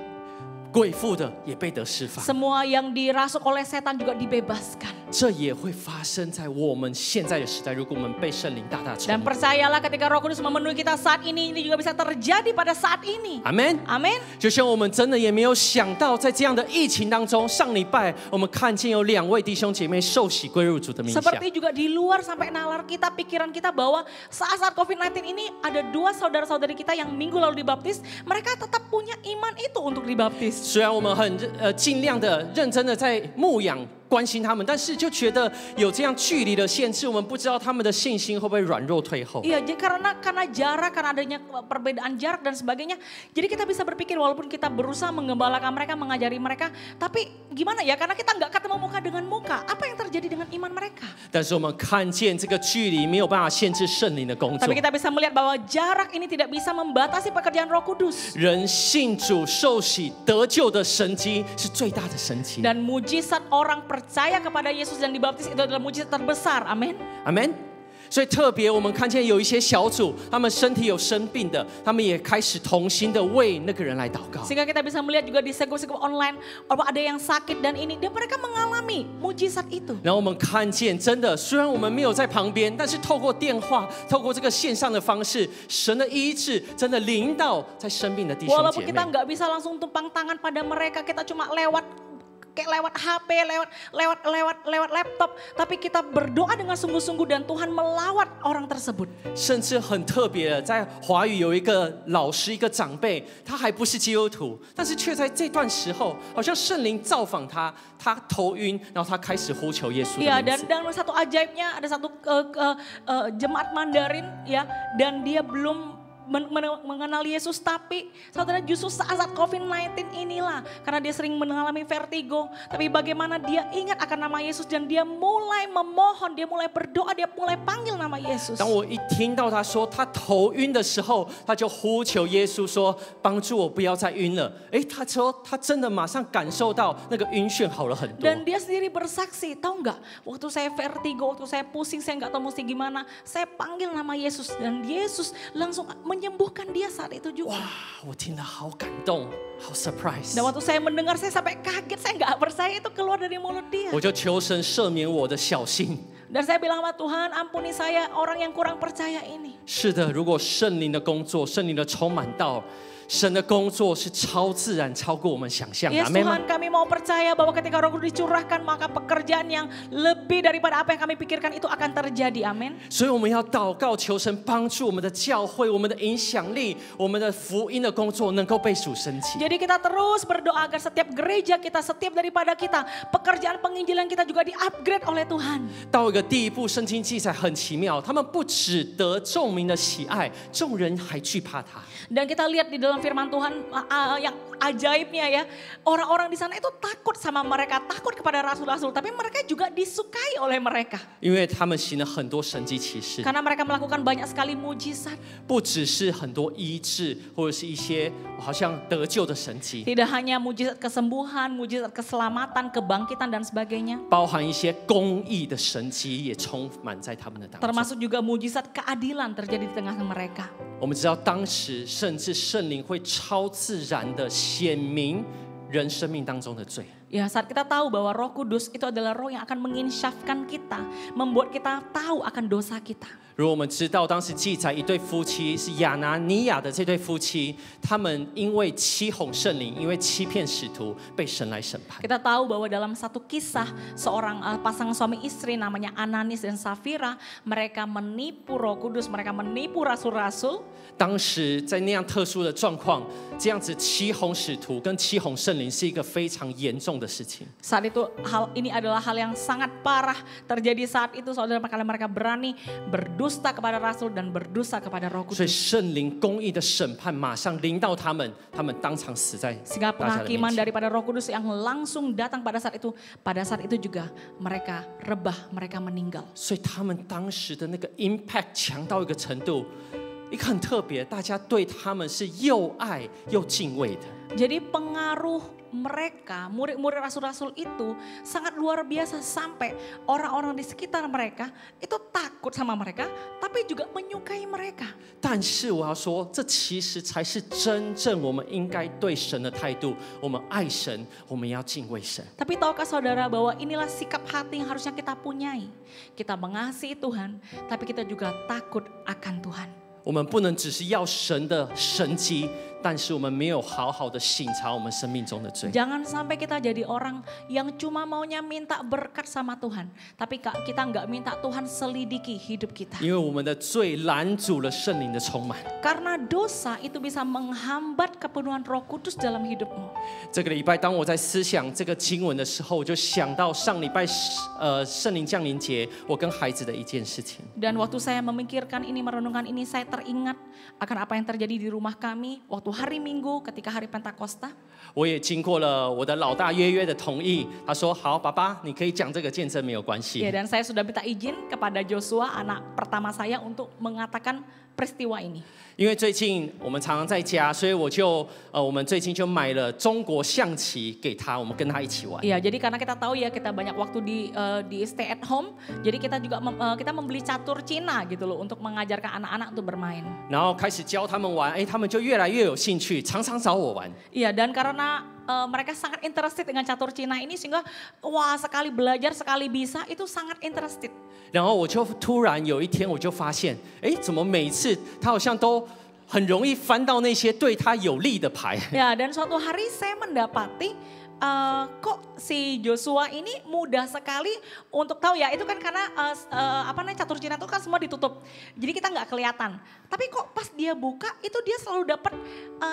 鬼附的也被得释放， Semua yang dirasuk oleh setan juga dibebaskan. 这也会发生在我们现在的时代。如果我们被圣灵大大充 Dan 满， percayalah ketika Roh Kudus memenuhi kita saat ini juga bisa terjadi pada saat ini. 阿门。 Amin. 就像我们真的也没有想到，在这样的疫情当中，上礼拜我们看见有2位弟兄姐妹受洗归入主的名下。 Seperti juga di luar sampai nalar kita, pikiran kita bahwa saat-saat COVID-19 ini ada 2 saudara-saudari kita yang minggu lalu dibaptis, mereka tetap punya iman itu untuk dibaptis. 虽然我们很尽量的认真的在牧养关心他们，但是就觉得有这样距离的限制，我们不知道他们的信心会不会软弱退后。 Iya, jadi karena jarak, karena adanya perbedaan jarak dan sebagainya. Jadi kita bisa berpikir walaupun kita berusaha menggembalakan mereka, mengajari mereka, tapi gimana ya? Karena kita nggak ketemu muka dengan muka. Apa yang terjadi dengan iman mereka? 但是我们看见这个距离没有办法限制圣灵的工作 Tapi。kita bisa melihat bahwa jarak ini tidak bisa membatasi pekerjaan Roh Kudus. 人信主受洗得救的神迹是最大的神迹。 Dan mujizat orang percaya kepada Yesus dan dibaptis itu adalah mujizat terbesar. Amin. 阿门。所以特别我们看见有一些小组，他们身体有生病的，他们也开始同心的为那个人来祷告。 Sehingga kita bisa melihat juga di segup-segup online bahwa ada yang sakit dan ini dan mereka mengalami mujizat itu. 然后我们看见，真的，虽然我们没有在旁边，但是透过电话，透过这个线上的方式，神的医治真的临到在生病的弟兄 Walaupun 姐 kita 妹。 nggak bisa langsung tumpang tangan pada mereka, kita cuma lewat HP, lewat laptop, tapi kita berdoa dengan sungguh-sungguh dan Tuhan melawat orang tersebut. 甚至很特别的，在华语有一个老师，一个长辈，他还不是基督徒，但是却在这段时候，好像圣灵造访他，他头晕，然后他开始呼求耶稣 Ya, 的名字。 dan satu ajaibnya ada satu jemaat Mandarin ya, dan dia belum mengenal Yesus, tapi saudara justru saat COVID-19 inilah karena dia sering mengalami vertigo, tapi bagaimana dia ingat akan nama Yesus dan dia mulai memohon, dia mulai berdoa, dia mulai panggil nama Yesus. 当我一听到他说他头晕的时候，他就呼求耶稣说：“帮助我不要再晕了。”哎，他说他真的马上感受到那个晕眩好了很多。 Dan dia sendiri bersaksi, tahu nggak? Waktu saya vertigo, waktu saya pusing, saya nggak tahu mesti gimana, saya panggil nama Yesus dan Yesus langsung menyembuhkan dia saat itu juga. 哇，我听了好感动，好 surprise。 Dan waktu saya mendengar, saya sampai kaget, saya nggak percaya itu keluar dari mulut dia. 我就求神赦免我的小信。 Dan saya bilang sama Tuhan, ampuni saya orang yang kurang percaya ini. 是的，如果圣灵的工作、圣灵的充满到，神的工作是超自然，超过我们想象的。 Yes 阿门吗？ Tuhan, kami mau percaya bahwa ketika Roh Kudus dicurahkan, maka pekerjaan yang lebih daripada apa yang kami pikirkan itu akan terjadi. Amin. 所以我们要祷告，求神帮助我们的教会、我们的影响力、我们的福音的工作能够被主升起。 Jadi kita terus berdoa agar setiap gereja kita, setiap daripada kita, pekerjaan penginjilan kita juga di-upgrade oleh Tuhan. 到一个地步，圣经记载很奇妙，他们不只得众民的喜爱，众人还惧怕他。 Dan kita lihat di dalam firman Tuhan yang ajaibnya ya, orang-orang di sana itu takut sama mereka, takut kepada rasul-rasul, tapi mereka juga disukai oleh mereka. 因为他们行了很多神迹奇事， Karena mereka melakukan banyak sekali mujizat. 不只是很多医治，或者是一些好像得救的神迹， Tidak hanya mujizat kesembuhan, mujizat keselamatan, kebangkitan dan sebagainya. 包含一些公义的神迹也充满在他们的当中。 Termasuk juga mujizat keadilan terjadi di tengah mereka. 我们知道当时甚至圣灵会超自然的显明人生命当中的罪。Ya, saat kita tahu bahwa Roh Kudus itu adalah roh yang akan menginsyafkan kita, membuat kita tahu akan dosa kita. 如果我们知道当时记载一对夫妻是亚拿尼亚的这对夫妻，他们因为欺哄圣灵，因为欺骗使徒，被神来审判。 Kita tahu bahwa dalam satu kisah seorang pasangan suami istri namanya Ananis dan Safira, mereka menipu Roh Kudus, mereka menipu rasul-rasul. 当时在那样特殊的状况，这样子欺哄使徒跟欺哄圣灵是一个非常严重的事情。 Saat itu ini adalah hal yang sangat parah terjadi saat itu, saudara, karena mereka berani berdusta kepada rasul dan berdusta kepada Roh 所以 Kudus. 圣灵公义的审判马上临到他们，他们当场死在 Sehingga 大家的面 penghakiman 前。 daripada Roh Kudus yang langsung datang pada saat itu juga mereka rebah, mereka meninggal. 所以他们当时的那个 impact 强到一个程度，一个很特别，大家对他们是又爱又敬畏的。 Jadi pengaruh mereka, murid-murid rasul-rasul itu sangat luar biasa sampai orang-orang di sekitar mereka itu takut sama mereka, tapi juga menyukai mereka. 但是我要说，这其实才是真正我们应该对神的态度。我们爱神，我们要敬畏神。 Tapi tahukah saudara bahwa inilah sikap hati yang harusnya kita punyai. Kita mengasihi Tuhan, tapi kita juga takut akan Tuhan. 我们不能只是要神的神迹，但是我们没有好好的省察我们生命中的罪。 Jangan sampai kita jadi orang yang cuma maunya minta berkat sama Tuhan, tapi kita nggak minta Tuhan selidiki hidup kita. 因为我们的罪拦阻了圣灵的充满。 Karena dosa itu bisa menghambat kepenuhan Roh Kudus dalam hidupmu. 这个礼拜，当我在思想这个经文的时候，我就想到上礼拜圣灵降临节，我跟孩子的一件事情。 Dan waktu saya memikirkan ini, merenungkan ini, saya teringat akan apa yang terjadi di rumah kami waktu hari Minggu ketika hari Pentakosta. 我也经过了我的老大约约的同意，他说：“好，爸爸，你可以讲这个见证没有关系。” Ya, dan saya sudah minta izin kepada Joshua, anak pertama saya, untuk mengatakan peristiwa ini. 因为最近我们常常在家，所以我们最近就买了中国象棋给他，我们跟他一起玩。 Iya, jadi karena kita tahu ya kita banyak waktu di stay at home, jadi kita juga kita membeli catur Cina gitu loh untuk mengajarkan anak-anak untuk bermain. 然后开始教他们玩，他们就越来越有兴趣，常常找我玩。 Iya, dan karena mereka sangat interested dengan catur Cina ini sehingga wah, sekali belajar sekali bisa, itu sangat interested. 然后我就突然有一天我就发现，怎么每次他好像都很容易翻到那些对他有利的牌。 Ya, dan suatu hari saya mendapati kok si Joshua ini mudah sekali untuk tahu ya, itu kan karena catur Cina itu kan semua ditutup, jadi kita nggak kelihatan. Tapi kok pas dia buka itu dia selalu dapat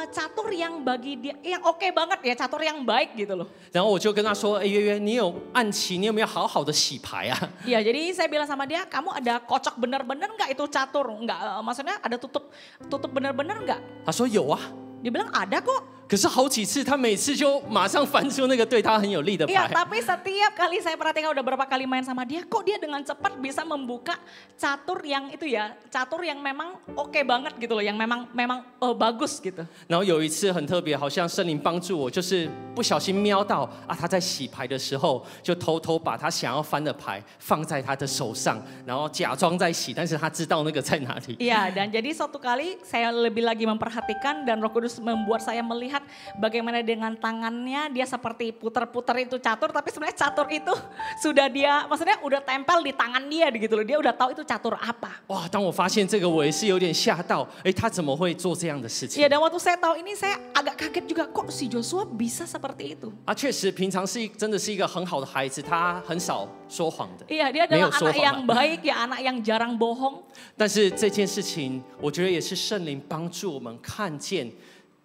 catur yang bagi dia yang oke banget ya, catur yang baik gitu loh. 然后我就跟他说：“约约，你有暗棋，你有没有好好的洗牌啊？” Iya, jadi saya bilang sama dia, kamu ada kocok bener-bener nggak itu catur? Nggak, maksudnya ada tutup bener-bener nggak? 他说：“有啊。” Dia bilang ada kok. 可是好几次，他每次就马上翻出那个对他很有利的 Iya, 牌。 tapi setiap kali saya perhatikan udah berapa kali main sama dia, kok dia dengan cepat bisa membuka catur yang itu ya, catur yang memang oke banget gitu loh, yang memang bagus gitu. 然后有一次很特别，好像圣灵帮助我，就是不小心瞄到他在洗牌的时候，就偷偷把他想要翻的牌放在他的手上，然后假装在洗，但是他知道那个在哪里。 Iya, dan jadi suatu kali saya lebih lagi memperhatikan dan Roh Kudus membuat saya melihat bagaimana dengan tangannya dia seperti puter-puter itu catur, tapi sebenarnya catur itu sudah dia, maksudnya udah tempel di tangan dia gitu loh, dia udah tahu itu catur apa. 哇！当我发现这个，我也是有点吓到，他怎么会做这样的事情？ Iya, dan waktu saya tahu ini saya agak kaget juga, kok si Joshua bisa seperti itu. 确实平常真的是一个很好的孩子，他很少说谎的。 Iya, dia 没有 adalah 说 anak 谎 yang 嘛。 baik ya, anak yang jarang bohong. 但是这件事情，我觉得也是圣灵帮助我们看见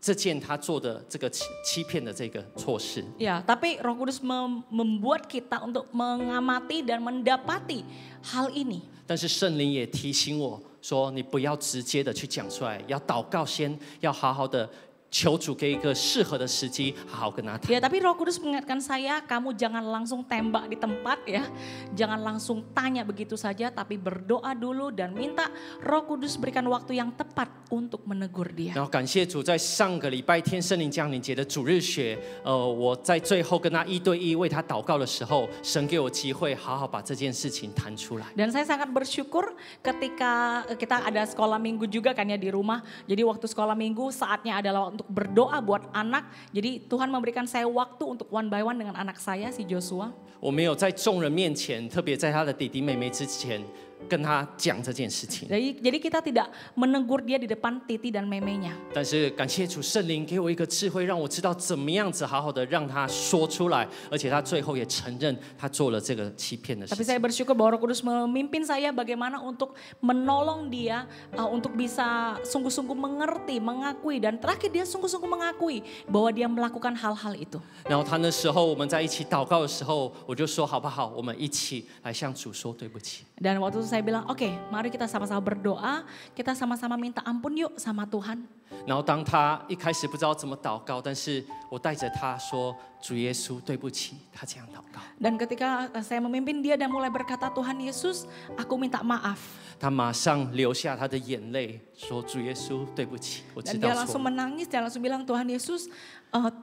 这件他做的这个欺骗的这个错事。 Ya, tapi Roh Kudus membuat kita untuk mengamati dan mendapati hal ini. 但是圣灵也提醒我说，你不要直接的去讲出来，要祷告先，要好好的求主给一个适合的时机，好好跟他谈。 Ya, tapi Roh Kudus mengingatkan saya, kamu jangan langsung tembak di tempat ya. Jangan langsung tanya begitu saja, tapi berdoa dulu dan minta Roh Kudus berikan waktu yang tepat untuk menegur dia. 然后感谢主，在上个礼拜天圣灵降临节的主日学，我在最后跟他1对1为他祷告的时候，神给我机会好好把这件事情谈出来。 Dan saya sangat bersyukur ketika kita ada sekolah minggu juga kan ya di rumah. Jadi waktu sekolah minggu saatnya adalah untuk untuk berdoa buat anak. Jadi Tuhan memberikan saya waktu untuk one by one dengan anak saya si Joshua. 我没有在众人面前，特别在他的弟弟妹妹之前，跟他讲这件事情。 Jadi kita tidak menegur dia di depan Titi dan memenya. 但是感谢主圣灵给我一个智慧，让我知道怎么样子好好的让他说出来，而且他最后也承认他做了这个欺骗的事 Tapi 情。 saya bersyukur bahwa Roh Kudus memimpin saya bagaimana untuk menolong dia untuk bisa sungguh-sungguh mengerti, mengakui, dan terakhir dia sungguh-sungguh mengakui bahwa dia melakukan hal-hal itu. 然后他那时候我们在一起祷告的时候，我就说好不好，我们一起来向主说对不起。 Dan waktu itu saya bilang, oke, mari kita sama-sama berdoa, kita sama-sama minta ampun yuk sama Tuhan. 然后当他一开始不知道怎么祷告，但是我带着他说主耶稣对不起，他这样祷告。 Dan ketika saya memimpin dia dan mulai berkata Tuhan Yesus, aku minta maaf. 他马上流下他的眼泪，说主耶稣对不起，我知 Dan 道 dia 错 langsung 了。 menangis, dia langsung bilang Tuhan Yesus,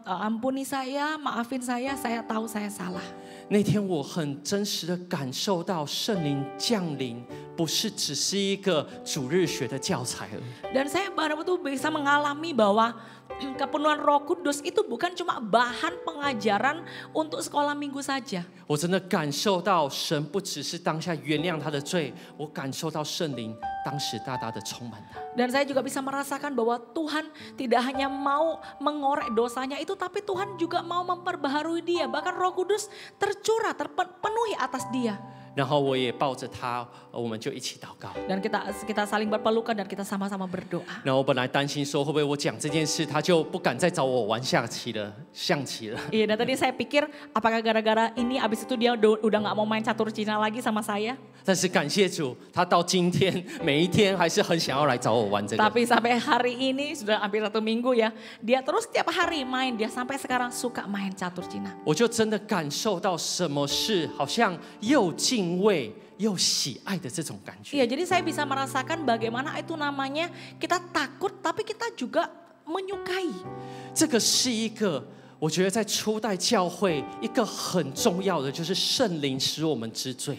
ampuni saya, maafin saya tahu saya salah. 那天我很真实的感受到圣灵降临，不是只是一个主日学的教材而已。 Dan saya betul-betul bisa mengalami bahwa kepenuhan Roh Kudus itu bukan cuma bahan pengajaran untuk sekolah minggu saja. 我真的感受到神不只是当下原谅他的罪，我感受到圣灵当时大大的充满他。 Dan saya juga bisa merasakan bahwa Tuhan tidak hanya mau mengorek dosanya itu, tapi Tuhan juga mau memperbaharui dia. Bahkan Roh Kudus tercurah, terpenuhi atas dia. 然后我也抱着他，我们就一起祷告。 Dan kita saling berpelukan dan kita sama-sama berdoa. 然后我本来担心说会不会我讲这件事，他就不敢再找我玩象棋了。 Iya, dan tadi saya pikir apakah gara-gara ini abis itu dia udah nggak mau main catur Cina lagi sama saya. 但是感谢主，他到今天每一天还是很想要来找我玩这个。 Tapi sampai hari ini sudah hampir 1 minggu ya, dia terus tiap hari main. Dia sampai sekarang suka main catur Cina. 我就真的感受到什么是好像又敬畏又喜爱的这种感觉。 Iya, jadi saya bisa merasakan bagaimana itu namanya kita takut tapi kita juga menyukai. 这个是一个，我觉得在初代教会一个很重要的，就是圣灵使我们知罪。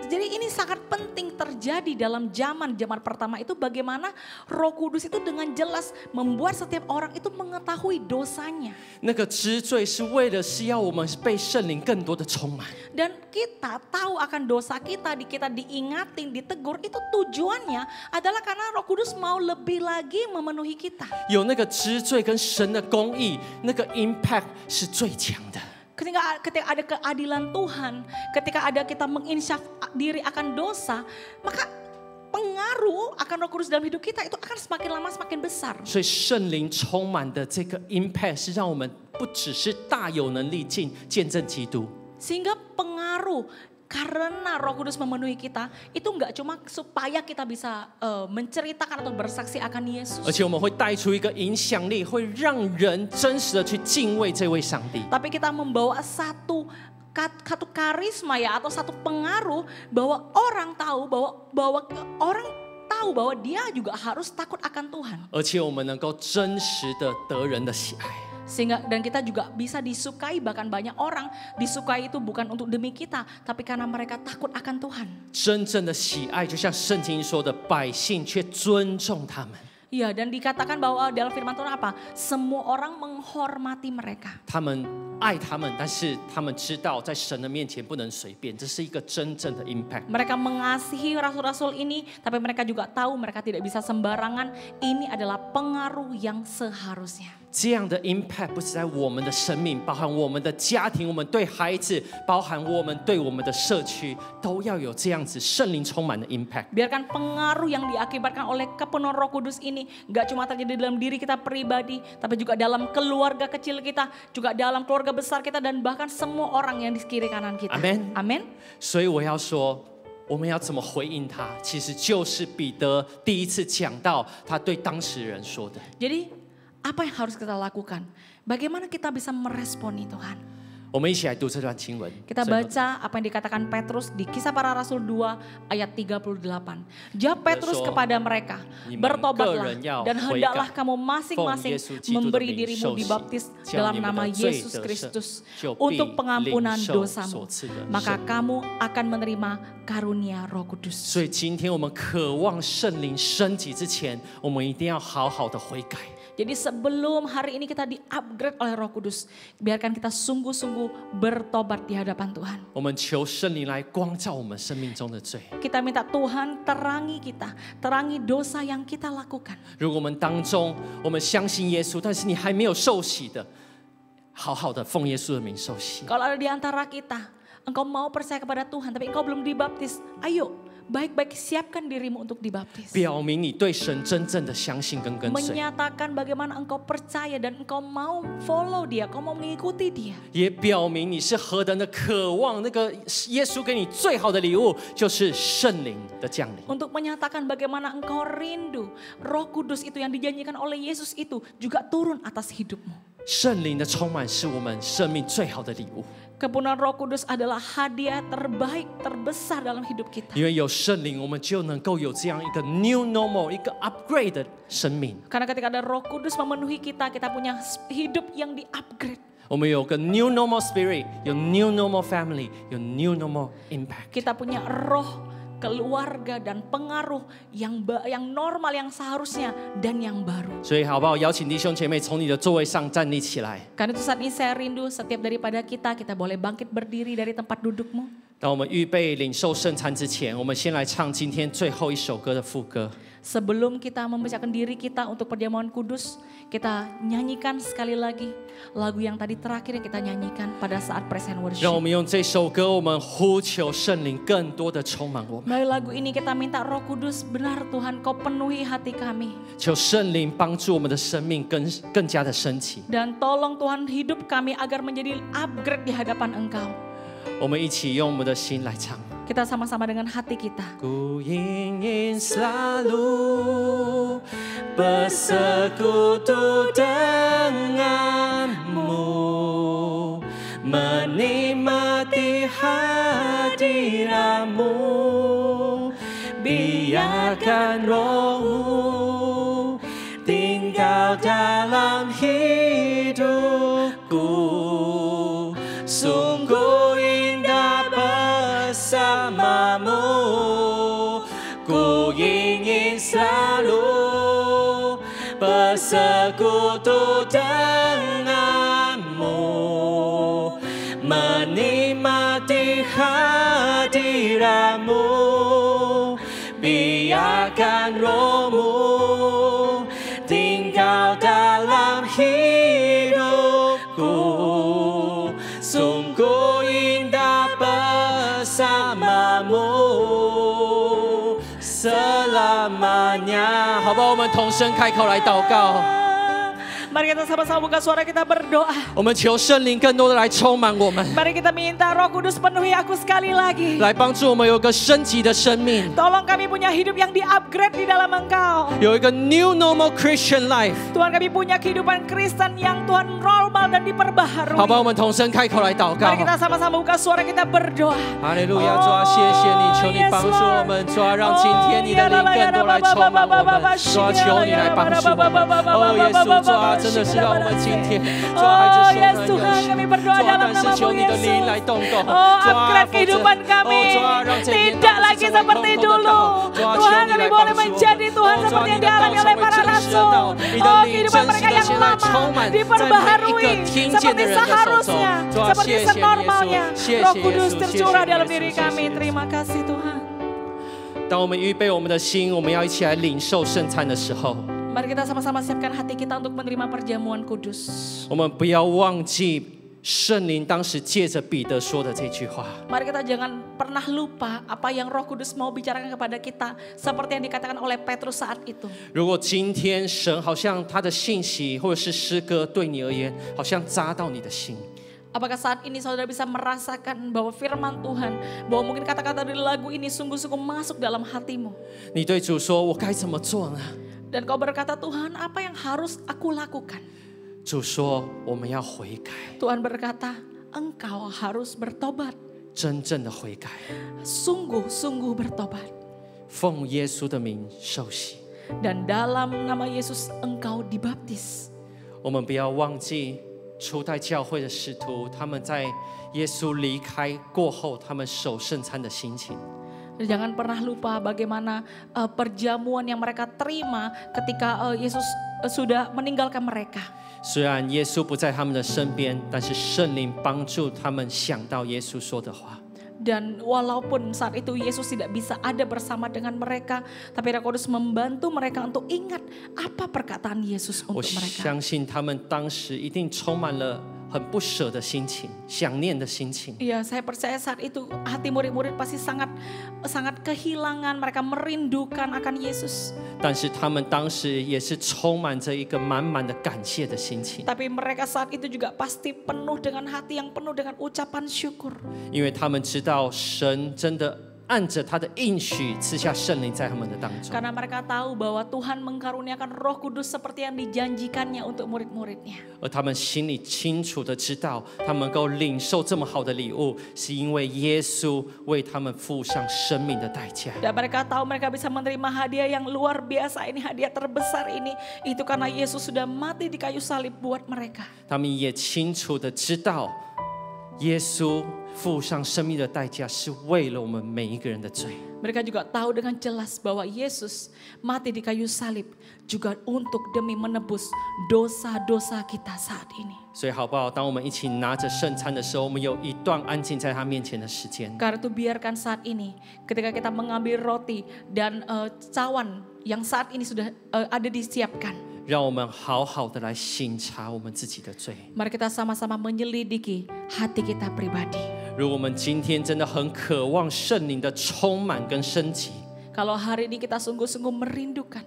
Jadi ini sangat penting terjadi dalam zaman pertama itu bagaimana Roh Kudus itu dengan jelas membuat setiap orang itu mengetahui dosanya. 那个知罪是为了是要我们被圣灵更多的充满。 Dan kita tahu akan dosa kita diingatin, ditegur, itu tujuannya adalah karena Roh Kudus mau lebih lagi memenuhi kita. 有那个知罪跟神的公义，那个 impact 是最强的。 Ketika ada keadilan Tuhan, ketika ada kita menginsyaf diri akan dosa, maka pengaruh akan Roh Kudus dalam hidup kita itu akan semakin lama semakin besar. 所以圣灵充满的这个 impact 是让我们不只是大有能力见证基督， Sehingga pengaruh karena Roh Kudus memenuhi kita itu enggak cuma supaya kita bisa menceritakan atau bersaksi akan Yesus. 而且我们会带出一个影响力，会让人真实的去敬畏这位上帝。 Tapi kita membawa satu karisma ya atau satu pengaruh bahwa orang tahu bahwa dia juga harus takut akan Tuhan. 而且我们能够真实的得人的喜爱。 Sehingga dan kita juga bisa disukai, bahkan banyak orang disukai itu bukan untuk demi kita, tapi karena mereka takut akan Tuhan. 真正的喜爱，就像圣经说的，百姓却尊重他们。 Iya, dan dikatakan bahwa dalam firman Tuhan apa? Semua orang menghormati mereka. 他们爱他们，但是他们知道在神的面前不能随便，这是一个真正的 impact。 Mereka mengasihi rasul-rasul ini, tapi mereka juga tahu mereka tidak bisa sembarangan. Ini adalah pengaruh yang seharusnya. 这样的 impact 不是在我们的生命，包含我们的家庭，我们对孩子，包含我们对我们的社区，都要有这样子圣灵充满的 impact。 Biarkan pengaruh yang diakibatkan oleh kepenuhan Roh Kudus ini gak cuma terjadi dalam diri kita pribadi, tapi juga dalam keluarga kecil kita, juga dalam keluarga besar kita, dan bahkan semua orang yang di kiri kanan kita. Amen. Amin. 所以我要说，我们要怎么回应他，其实就是彼得第一次讲到他对当时人说的。 Jadi apa yang harus kita lakukan? Bagaimana kita bisa meresponi Tuhan? 我们一起来读这段经文。 Kita baca apa yang dikatakan Petrus di Kisah Para Rasul 2 ayat 38. Jawab Petrus kepada mereka, bertobatlah dan hendaklah kamu masing-masing memberi dirimu dibaptis dalam nama Yesus Kristus untuk pengampunan dosamu. Maka kamu akan menerima karunia Roh Kudus. 所以今天我们渴望圣灵升级之前，我们一定要好好的悔改。Jadi sebelum hari ini kita di-upgrade oleh Roh Kudus, biarkan kita sungguh-sungguh bertobat di hadapan Tuhan. 我们求圣灵来光照我们生命中的罪。 Kita minta Tuhan terangi kita, terangi dosa yang kita lakukan. 如果我们当中我们相信耶稣，但是你还没有受洗的，好好的奉耶稣的名受洗。 Kalau ada di antara kita, engkau mau percaya kepada Tuhan tapi engkau belum dibaptis, ayo baik-baik siapkan dirimu untuk dibaptis. 表明你对神真正的相信跟跟随， Menyatakan bagaimana engkau percaya dan engkau mau follow dia, engkau mau mengikuti dia. 也表明你是何等的渴望那个耶稣给你最好的礼物，就是圣灵的降临。 Untuk menyatakan bagaimana engkau rindu Roh Kudus itu yang dijanjikan oleh Yesus itu juga turun atas hidupmu. 圣灵的充满是我们生命最好的礼物， Kepenuhan Roh Kudus adalah hadiah terbaik, terbesar dalam hidup kita. 因为有圣灵，我们就能够有这样一个 new normal， 一个 upgrade 的生命。 Karena ketika ada Roh Kudus memenuhi kita, kita punya hidup yang di-upgrade. 我们有个 new normal spirit， 有 new normal family， 有 new normal impact。 Kita punya roh, keluarga dan pengaruh yang normal, yang seharusnya dan yang baru. 所以好不好？邀请弟兄姐妹从你的座位上站立起来。 Karena itu saat ini saya rindu setiap daripada kita boleh bangkit berdiri dari tempat dudukmu. 当我们预备领受圣餐之前，我们先来唱今天最后一首歌的副歌。 Sebelum kita mempersiapkan diri kita untuk perjamuan kudus, kita nyanyikan sekali lagi lagu yang tadi terakhir yang kita nyanyikan pada saat praise and 让我 worship. 们用这首歌，我们呼求圣灵更多的充满我们， Melalui lagu ini kita minta Roh Kudus, benar Tuhan Kau penuhi hati kami. 求圣灵帮助我们的生命更加的升起。 Dan tolong Tuhan hidup kami agar menjadi upgrade di hadapan Engkau. 我们一起用我们的心来唱。 Kita sama-sama dengan hati kita. Ku ingin selalu bersekutu denganmu, menikmati hadiratmu, biarkan rohmu tinggal dalam hidupku, sungguh indah bersamamu. Ku ingin selalu bersekutu denganmu, menikmati hadiratmu, biarkan rohmu tinggal dalam hidupku, sungguh indah bersamamu selamanya。好不好？我们同声开口来祷告。 Mari kita sama-sama buka suara kita berdoa. 我们求圣灵更多的来充满我们， Mari kita minta Roh Kudus penuhi aku sekali lagi. 来帮助我们有个升级的生命， Tolong kami punya hidup yang di-upgrade di dalam Engkau. 有一个 new normal Christian life。 Tuhan kami punya kehidupan Kristen yang Tuhan normal dan diperbaharui. 好吧，我们同声开口来祷告。 Mari kita sama-sama buka suara kita berdoa. 哈利路亚，主啊，谢谢你，求你帮助我们，主啊，让今天你的灵更多来充满我们，主啊，求你来帮助我们。哦，耶稣，主啊，真的是让我们今天，主啊，还是受难有许，主啊，但是求你的灵来动工，主啊， upgrade kehidupan kami. Tidak lagi seperti dulu. Tuhan kami boleh menjadi Tuhan seperti yang dialami oleh para rasul. Oh, kehidupan mereka yang lama diperbaharui seperti seharusnya, seperti senormalnya. Roh Kudus tercurah dalam diri kami. Terima kasih Tuhan. 当我们预备我们的心，我们要一起来领受圣餐的时候， Mari kita sama-sama siapkan hati kita untuk menerima perjamuan kudus. 我们不要忘记圣灵当时借着彼得说的这句话。 Mari kita jangan pernah lupa apa yang Roh Kudus mau bicarakan kepada kita seperti yang dikatakan oleh Petrus saat itu. 如果今天神好像他的信息或者是诗歌对你而言，好像扎到你的心， Apakah saat ini saudara bisa merasakan bahwa firman Tuhan, bahwa mungkin kata-kata dari lagu ini sungguh-sungguh masuk dalam hatimu. 你对主说：“我该怎么做呢？” Dan kau berkata, Tuhan apa yang harus aku lakukan? 主说：“我们要悔改， Tuhan berkata, engkau harus bertobat. 真正的悔改， Sungguh-sungguh bertobat. 奉耶稣的名受洗。 Dan dalam nama Yesus engkau dibaptis. 我们不要忘记初代教会的使徒，他们在耶稣离开过后，他们守圣餐的心情。 Jangan pernah lupa bagaimana perjamuan yang mereka terima ketika Yesus sudah meninggalkan mereka. 虽然耶稣不在他们的身边，但是圣灵帮助他们想到耶稣说的话。 Dan walaupun saat itu Yesus tidak bisa ada bersama dengan mereka, tapi Roh Kudus membantu mereka untuk ingat apa perkataan Yesus 我 untuk mereka. 相信他们当时一定充满了很不舍的心情，想念的心情。 Iya, saya percaya saat itu hati murid-murid pasti sangat kehilangan, mereka merindukan akan Yesus. 但是他们当时也是充满着一个满满的感谢的心情， Tapi mereka saat itu juga pasti penuh dengan hati yang penuh dengan ucapan syukur. 因为他们知道神真的按着他的应许赐下圣灵在他们的当中。 Karena mereka tahu bahwa Tuhan mengkaruniakan Roh Kudus seperti yang dijanjikannya untuk murid-muridnya. 而他们心里清楚的知道，他们能够领受这么好的礼物，是因为耶稣为他们付上生命的代价。 Dan mereka tahu mereka bisa menerima hadiah yang luar biasa ini, hadiah terbesar ini. Itu karena Yesus sudah mati di kayu salib buat mereka. 他们也清楚的知道，耶稣付上生命的代价是为了我们每一个人的罪。 Mereka juga tahu dengan jelas bahwa Yesus mati di kayu salib juga untuk demi menebus dosa-dosa kita saat ini. 所以好不好？当我们一起拿着圣餐的时候，我们有一段安静在他面前的时间。 Karena itu biarkan saat ini ketika kita mengambil roti dan cawan yang saat ini sudah ada disiapkan. 让我们好好的来省察我们自己的罪。 Mari kita sama-sama menyelidiki hati kita pribadi. 如果我们今天真的很渴望圣灵的充满跟升级， Kalau hari ini kita sungguh-sungguh merindukan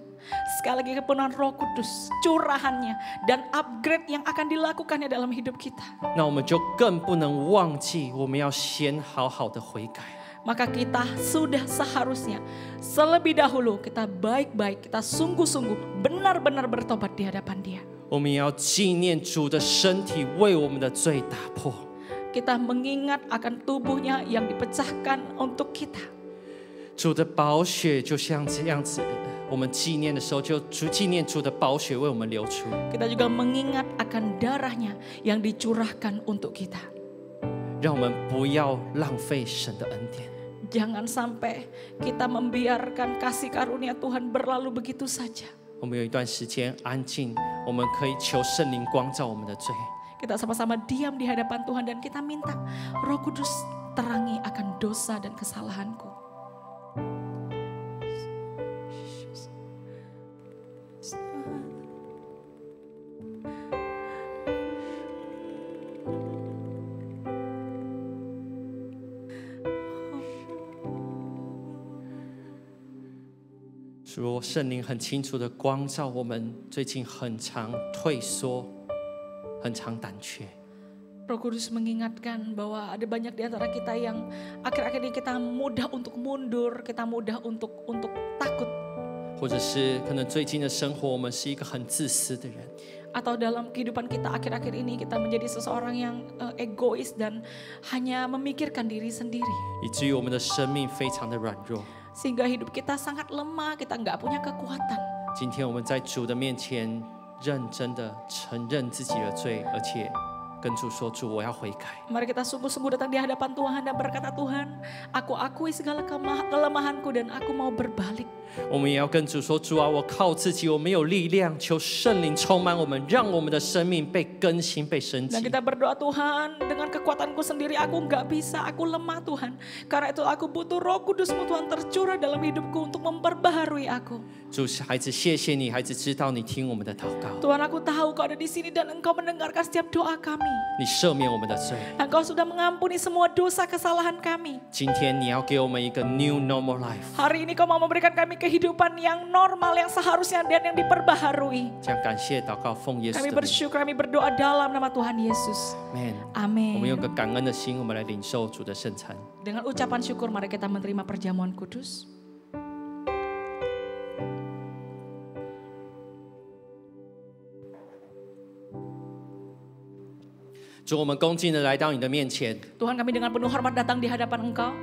sekali lagi kepenuhan Roh Kudus, curahannya dan upgrade yang akan dilakukannya dalam hidup kita. 那我们就更不能忘记，我们要先好好的悔改。 Maka kita sudah seharusnya selebih dahulu kita baik-baik, kita sungguh-sungguh benar-benar bertobat di hadapan Dia. 我们也要纪念主的身体为我们的罪打破。 Kita mengingat akan tubuhnya yang dipecahkan untuk kita. 主的宝血就像这样子，我们纪念的时候就纪念主的宝血为我们流出。 Kita juga mengingat akan darahnya yang dicurahkan untuk kita. 让我们不要浪费神的恩典。 Jangan sampai kita membiarkan kasih karunia Tuhan berlalu begitu saja. 我们有一段时间安静，我们可以求圣灵光照我们的罪。 Kita sama-sama diam di hadapan Tuhan dan kita minta Roh Kudus terangi akan dosa dan kesalahanku.主，圣灵很清楚的光照我们，最近很常退缩，很常胆怯。 Roh Kudus mengingatkan bahwa ada banyak di antara kita yang akhir-akhir ini kita mudah untuk mundur, kita mudah untuk takut. 或者是可能最近的生活，我们是一个很自私的人， Atau dalam kehidupan kita akhir-akhir ini kita menjadi seseorang yang egois dan hanya memikirkan diri sendiri. 以至于我们的生命非常的软弱。 Sehingga hidup kita sangat lemah, kita nggak punya kekuatan. 今天我们在主的面前，认真的承认自己的罪，而且跟主说：“主，我要悔改。” Mari kita sungguh-sungguh datang di hadapan Tuhan dan berkata, Tuhan, aku akui segala kelemahanku dan aku mau berbalik. 我们也要跟主说：“主啊，我靠自己，我没有力量，求圣灵充满我们，让我们的生命被更新、被升级。” Dan kita berdoa, Tuhan, dengan kekuatanku sendiri aku nggak bisa, aku lemah Tuhan. Karena itu aku butuh Roh Kudus-Mu Tuhan tercurah dalam hidupku untuk memperbaharui aku. 主，孩子，谢谢你，孩子知道你听我们的祷告， Tuhan, aku tahu Kau ada di sini dan Engkau mendengarkan setiap doa kami. 你赦免我们的罪。 Engkau sudah mengampuni semua dosa kesalahan kami. 今天你要给我们一个 new normal life， Hari ini Kau mau memberikan kami kehidupan yang normal, yang seharusnya dan yang diperbaharui. 将感谢祷告奉耶稣 Kami 的名 bersyukur, kami berdoa dalam nama Tuhan Yesus. ，Amen。我们用 Amin. 个感恩的心，我们来领受主的圣餐。 Dengan ucapan syukur mari kita menerima perjamuan kudus. 主，我们恭敬的来到你的面前， Tuhan, kami dengan penuh hormat datang di hadapan Engkau.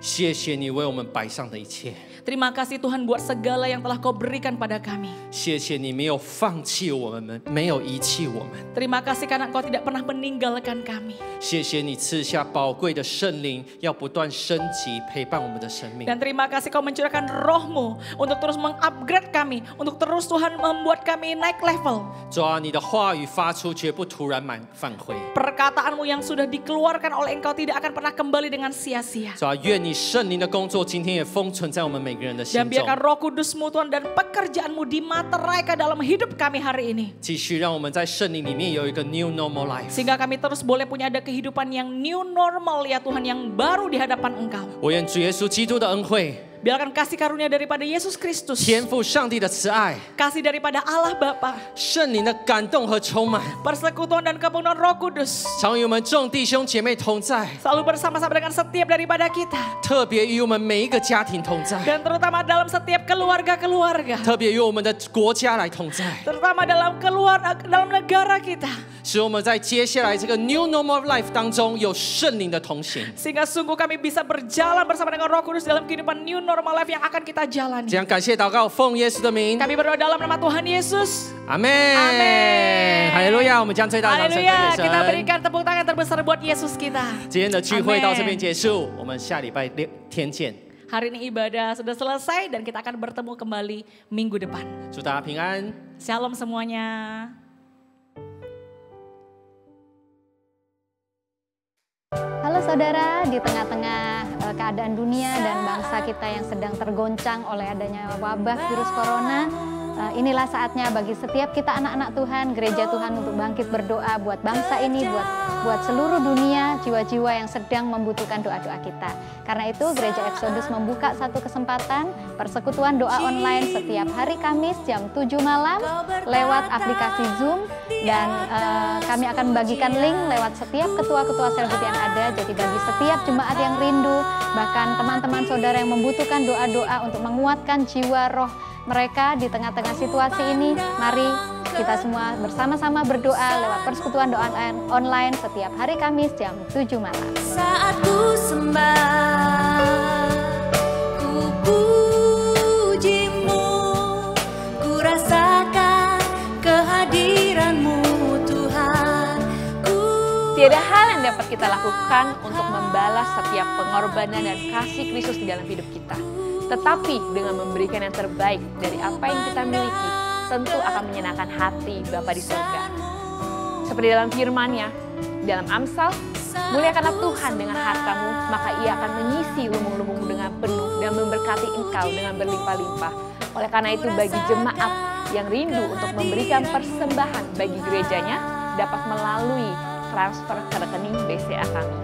谢谢你为我们摆上的一切， Terima kasih Tuhan buat segala yang telah Kau berikan pada kami. 谢谢你没有放弃我们，没有遗弃我们。 Terima kasih karena Engkau tidak pernah meninggalkan kami. 谢谢你赐下宝贵的圣灵，要不断升级陪伴我们的生命。 Dan terima kasih Kau mencurahkan roh-Mu untuk terus mengupgrade kami, untuk terus Tuhan membuat kami naik level. 主啊，你的话语发出绝不突然返回。 Perkataan-Mu yang sudah dikeluarkan oleh Engkau tidak akan pernah kembali dengan sia-sia. 主啊，愿你圣灵的工作今天也封存在我们每个人的心 Dan 中， biarkan Roh Kudus-Mu Tuhan dan pekerjaan-Mu dimateraikan dalam hidup kami hari ini. 继续让我们在圣灵里面有一个 new normal life。 Sehingga kami terus boleh punya ada kehidupan yang new normal ya Tuhan, yang baru di hadapan Engkau. 我愿主耶稣基督的恩惠、 Biarkan kasih karunia daripada Yesus Kristus, 天父上帝的慈爱、 kasih daripada Allah Bapa, 圣灵的感动和充满， persekutuan dan kepenuhan Roh Kudus 常与我们众弟兄姐妹同在， selalu bersama-sama dengan setiap daripada kita, 特别与我们每一个家庭同在， dan terutama dalam setiap keluarga-keluarga, 特别与我们的国家来同在， terutama dalam negara kita, 使我们在接下来这个 new normal life 当中有圣灵的同行。 sehingga sungguh kami bisa berjalan bersama dengan Roh Kudus dalam kehidupan new normal life yang akan kita 这 jalani. 样感谢祷告，奉耶稣的名， Kami berdoa dalam nama Tuhan Yesus. 阿门， Amin 哈利路亚！我们将最大的掌声 Haleluya, 归给 kita 神。 berikan tepuk tangan terbesar buat Yesus kita. 今天的聚会到这边 Amin 结束，我们下礼拜天见。 Hari ini ibadah sudah selesai dan kita akan bertemu kembali minggu depan. 祝大家平安。 Shalom semuanya. Halo saudara, di tengah-tengah keadaan dunia dan bangsa kita yang sedang tergoncang oleh adanya wabah virus corona, inilah saatnya bagi setiap kita anak-anak Tuhan, gereja Tuhan untuk bangkit berdoa buat bangsa ini, buat seluruh dunia, jiwa-jiwa yang sedang membutuhkan doa-doa kita. Karena itu Gereja Exodus membuka satu kesempatan persekutuan doa online setiap hari Kamis jam 7 malam lewat aplikasi Zoom, dan kami akan membagikan link lewat setiap ketua-ketua selgroup yang ada. Jadi bagi setiap jemaat yang rindu, bahkan teman-teman saudara yang membutuhkan doa-doa untuk menguatkan jiwa roh mereka di tengah-tengah situasi ini, mari kita semua bersama-sama berdoa lewat persekutuan doa online setiap hari Kamis jam 7 malam. Saat ku sembah, ku pujimu, ku rasakan kehadiranmu Tuhan. Tiada hal yang dapat kita lakukan untuk membalas setiap pengorbanan dan kasih Kristus di dalam hidup kita. Tetapi dengan memberikan yang terbaik dari apa yang kita miliki, tentu akan menyenangkan hati Bapa di surga. Seperti dalam firman-Nya, dalam Amsal, muliakanlah Tuhan dengan hartamu, maka Ia akan mengisi lumbung-lumbungmu dengan penuh dan memberkati engkau dengan berlimpah-limpah. Oleh karena itu, bagi jemaat yang rindu untuk memberikan persembahan bagi gerejanya, dapat melalui transfer ke rekening BCA kami.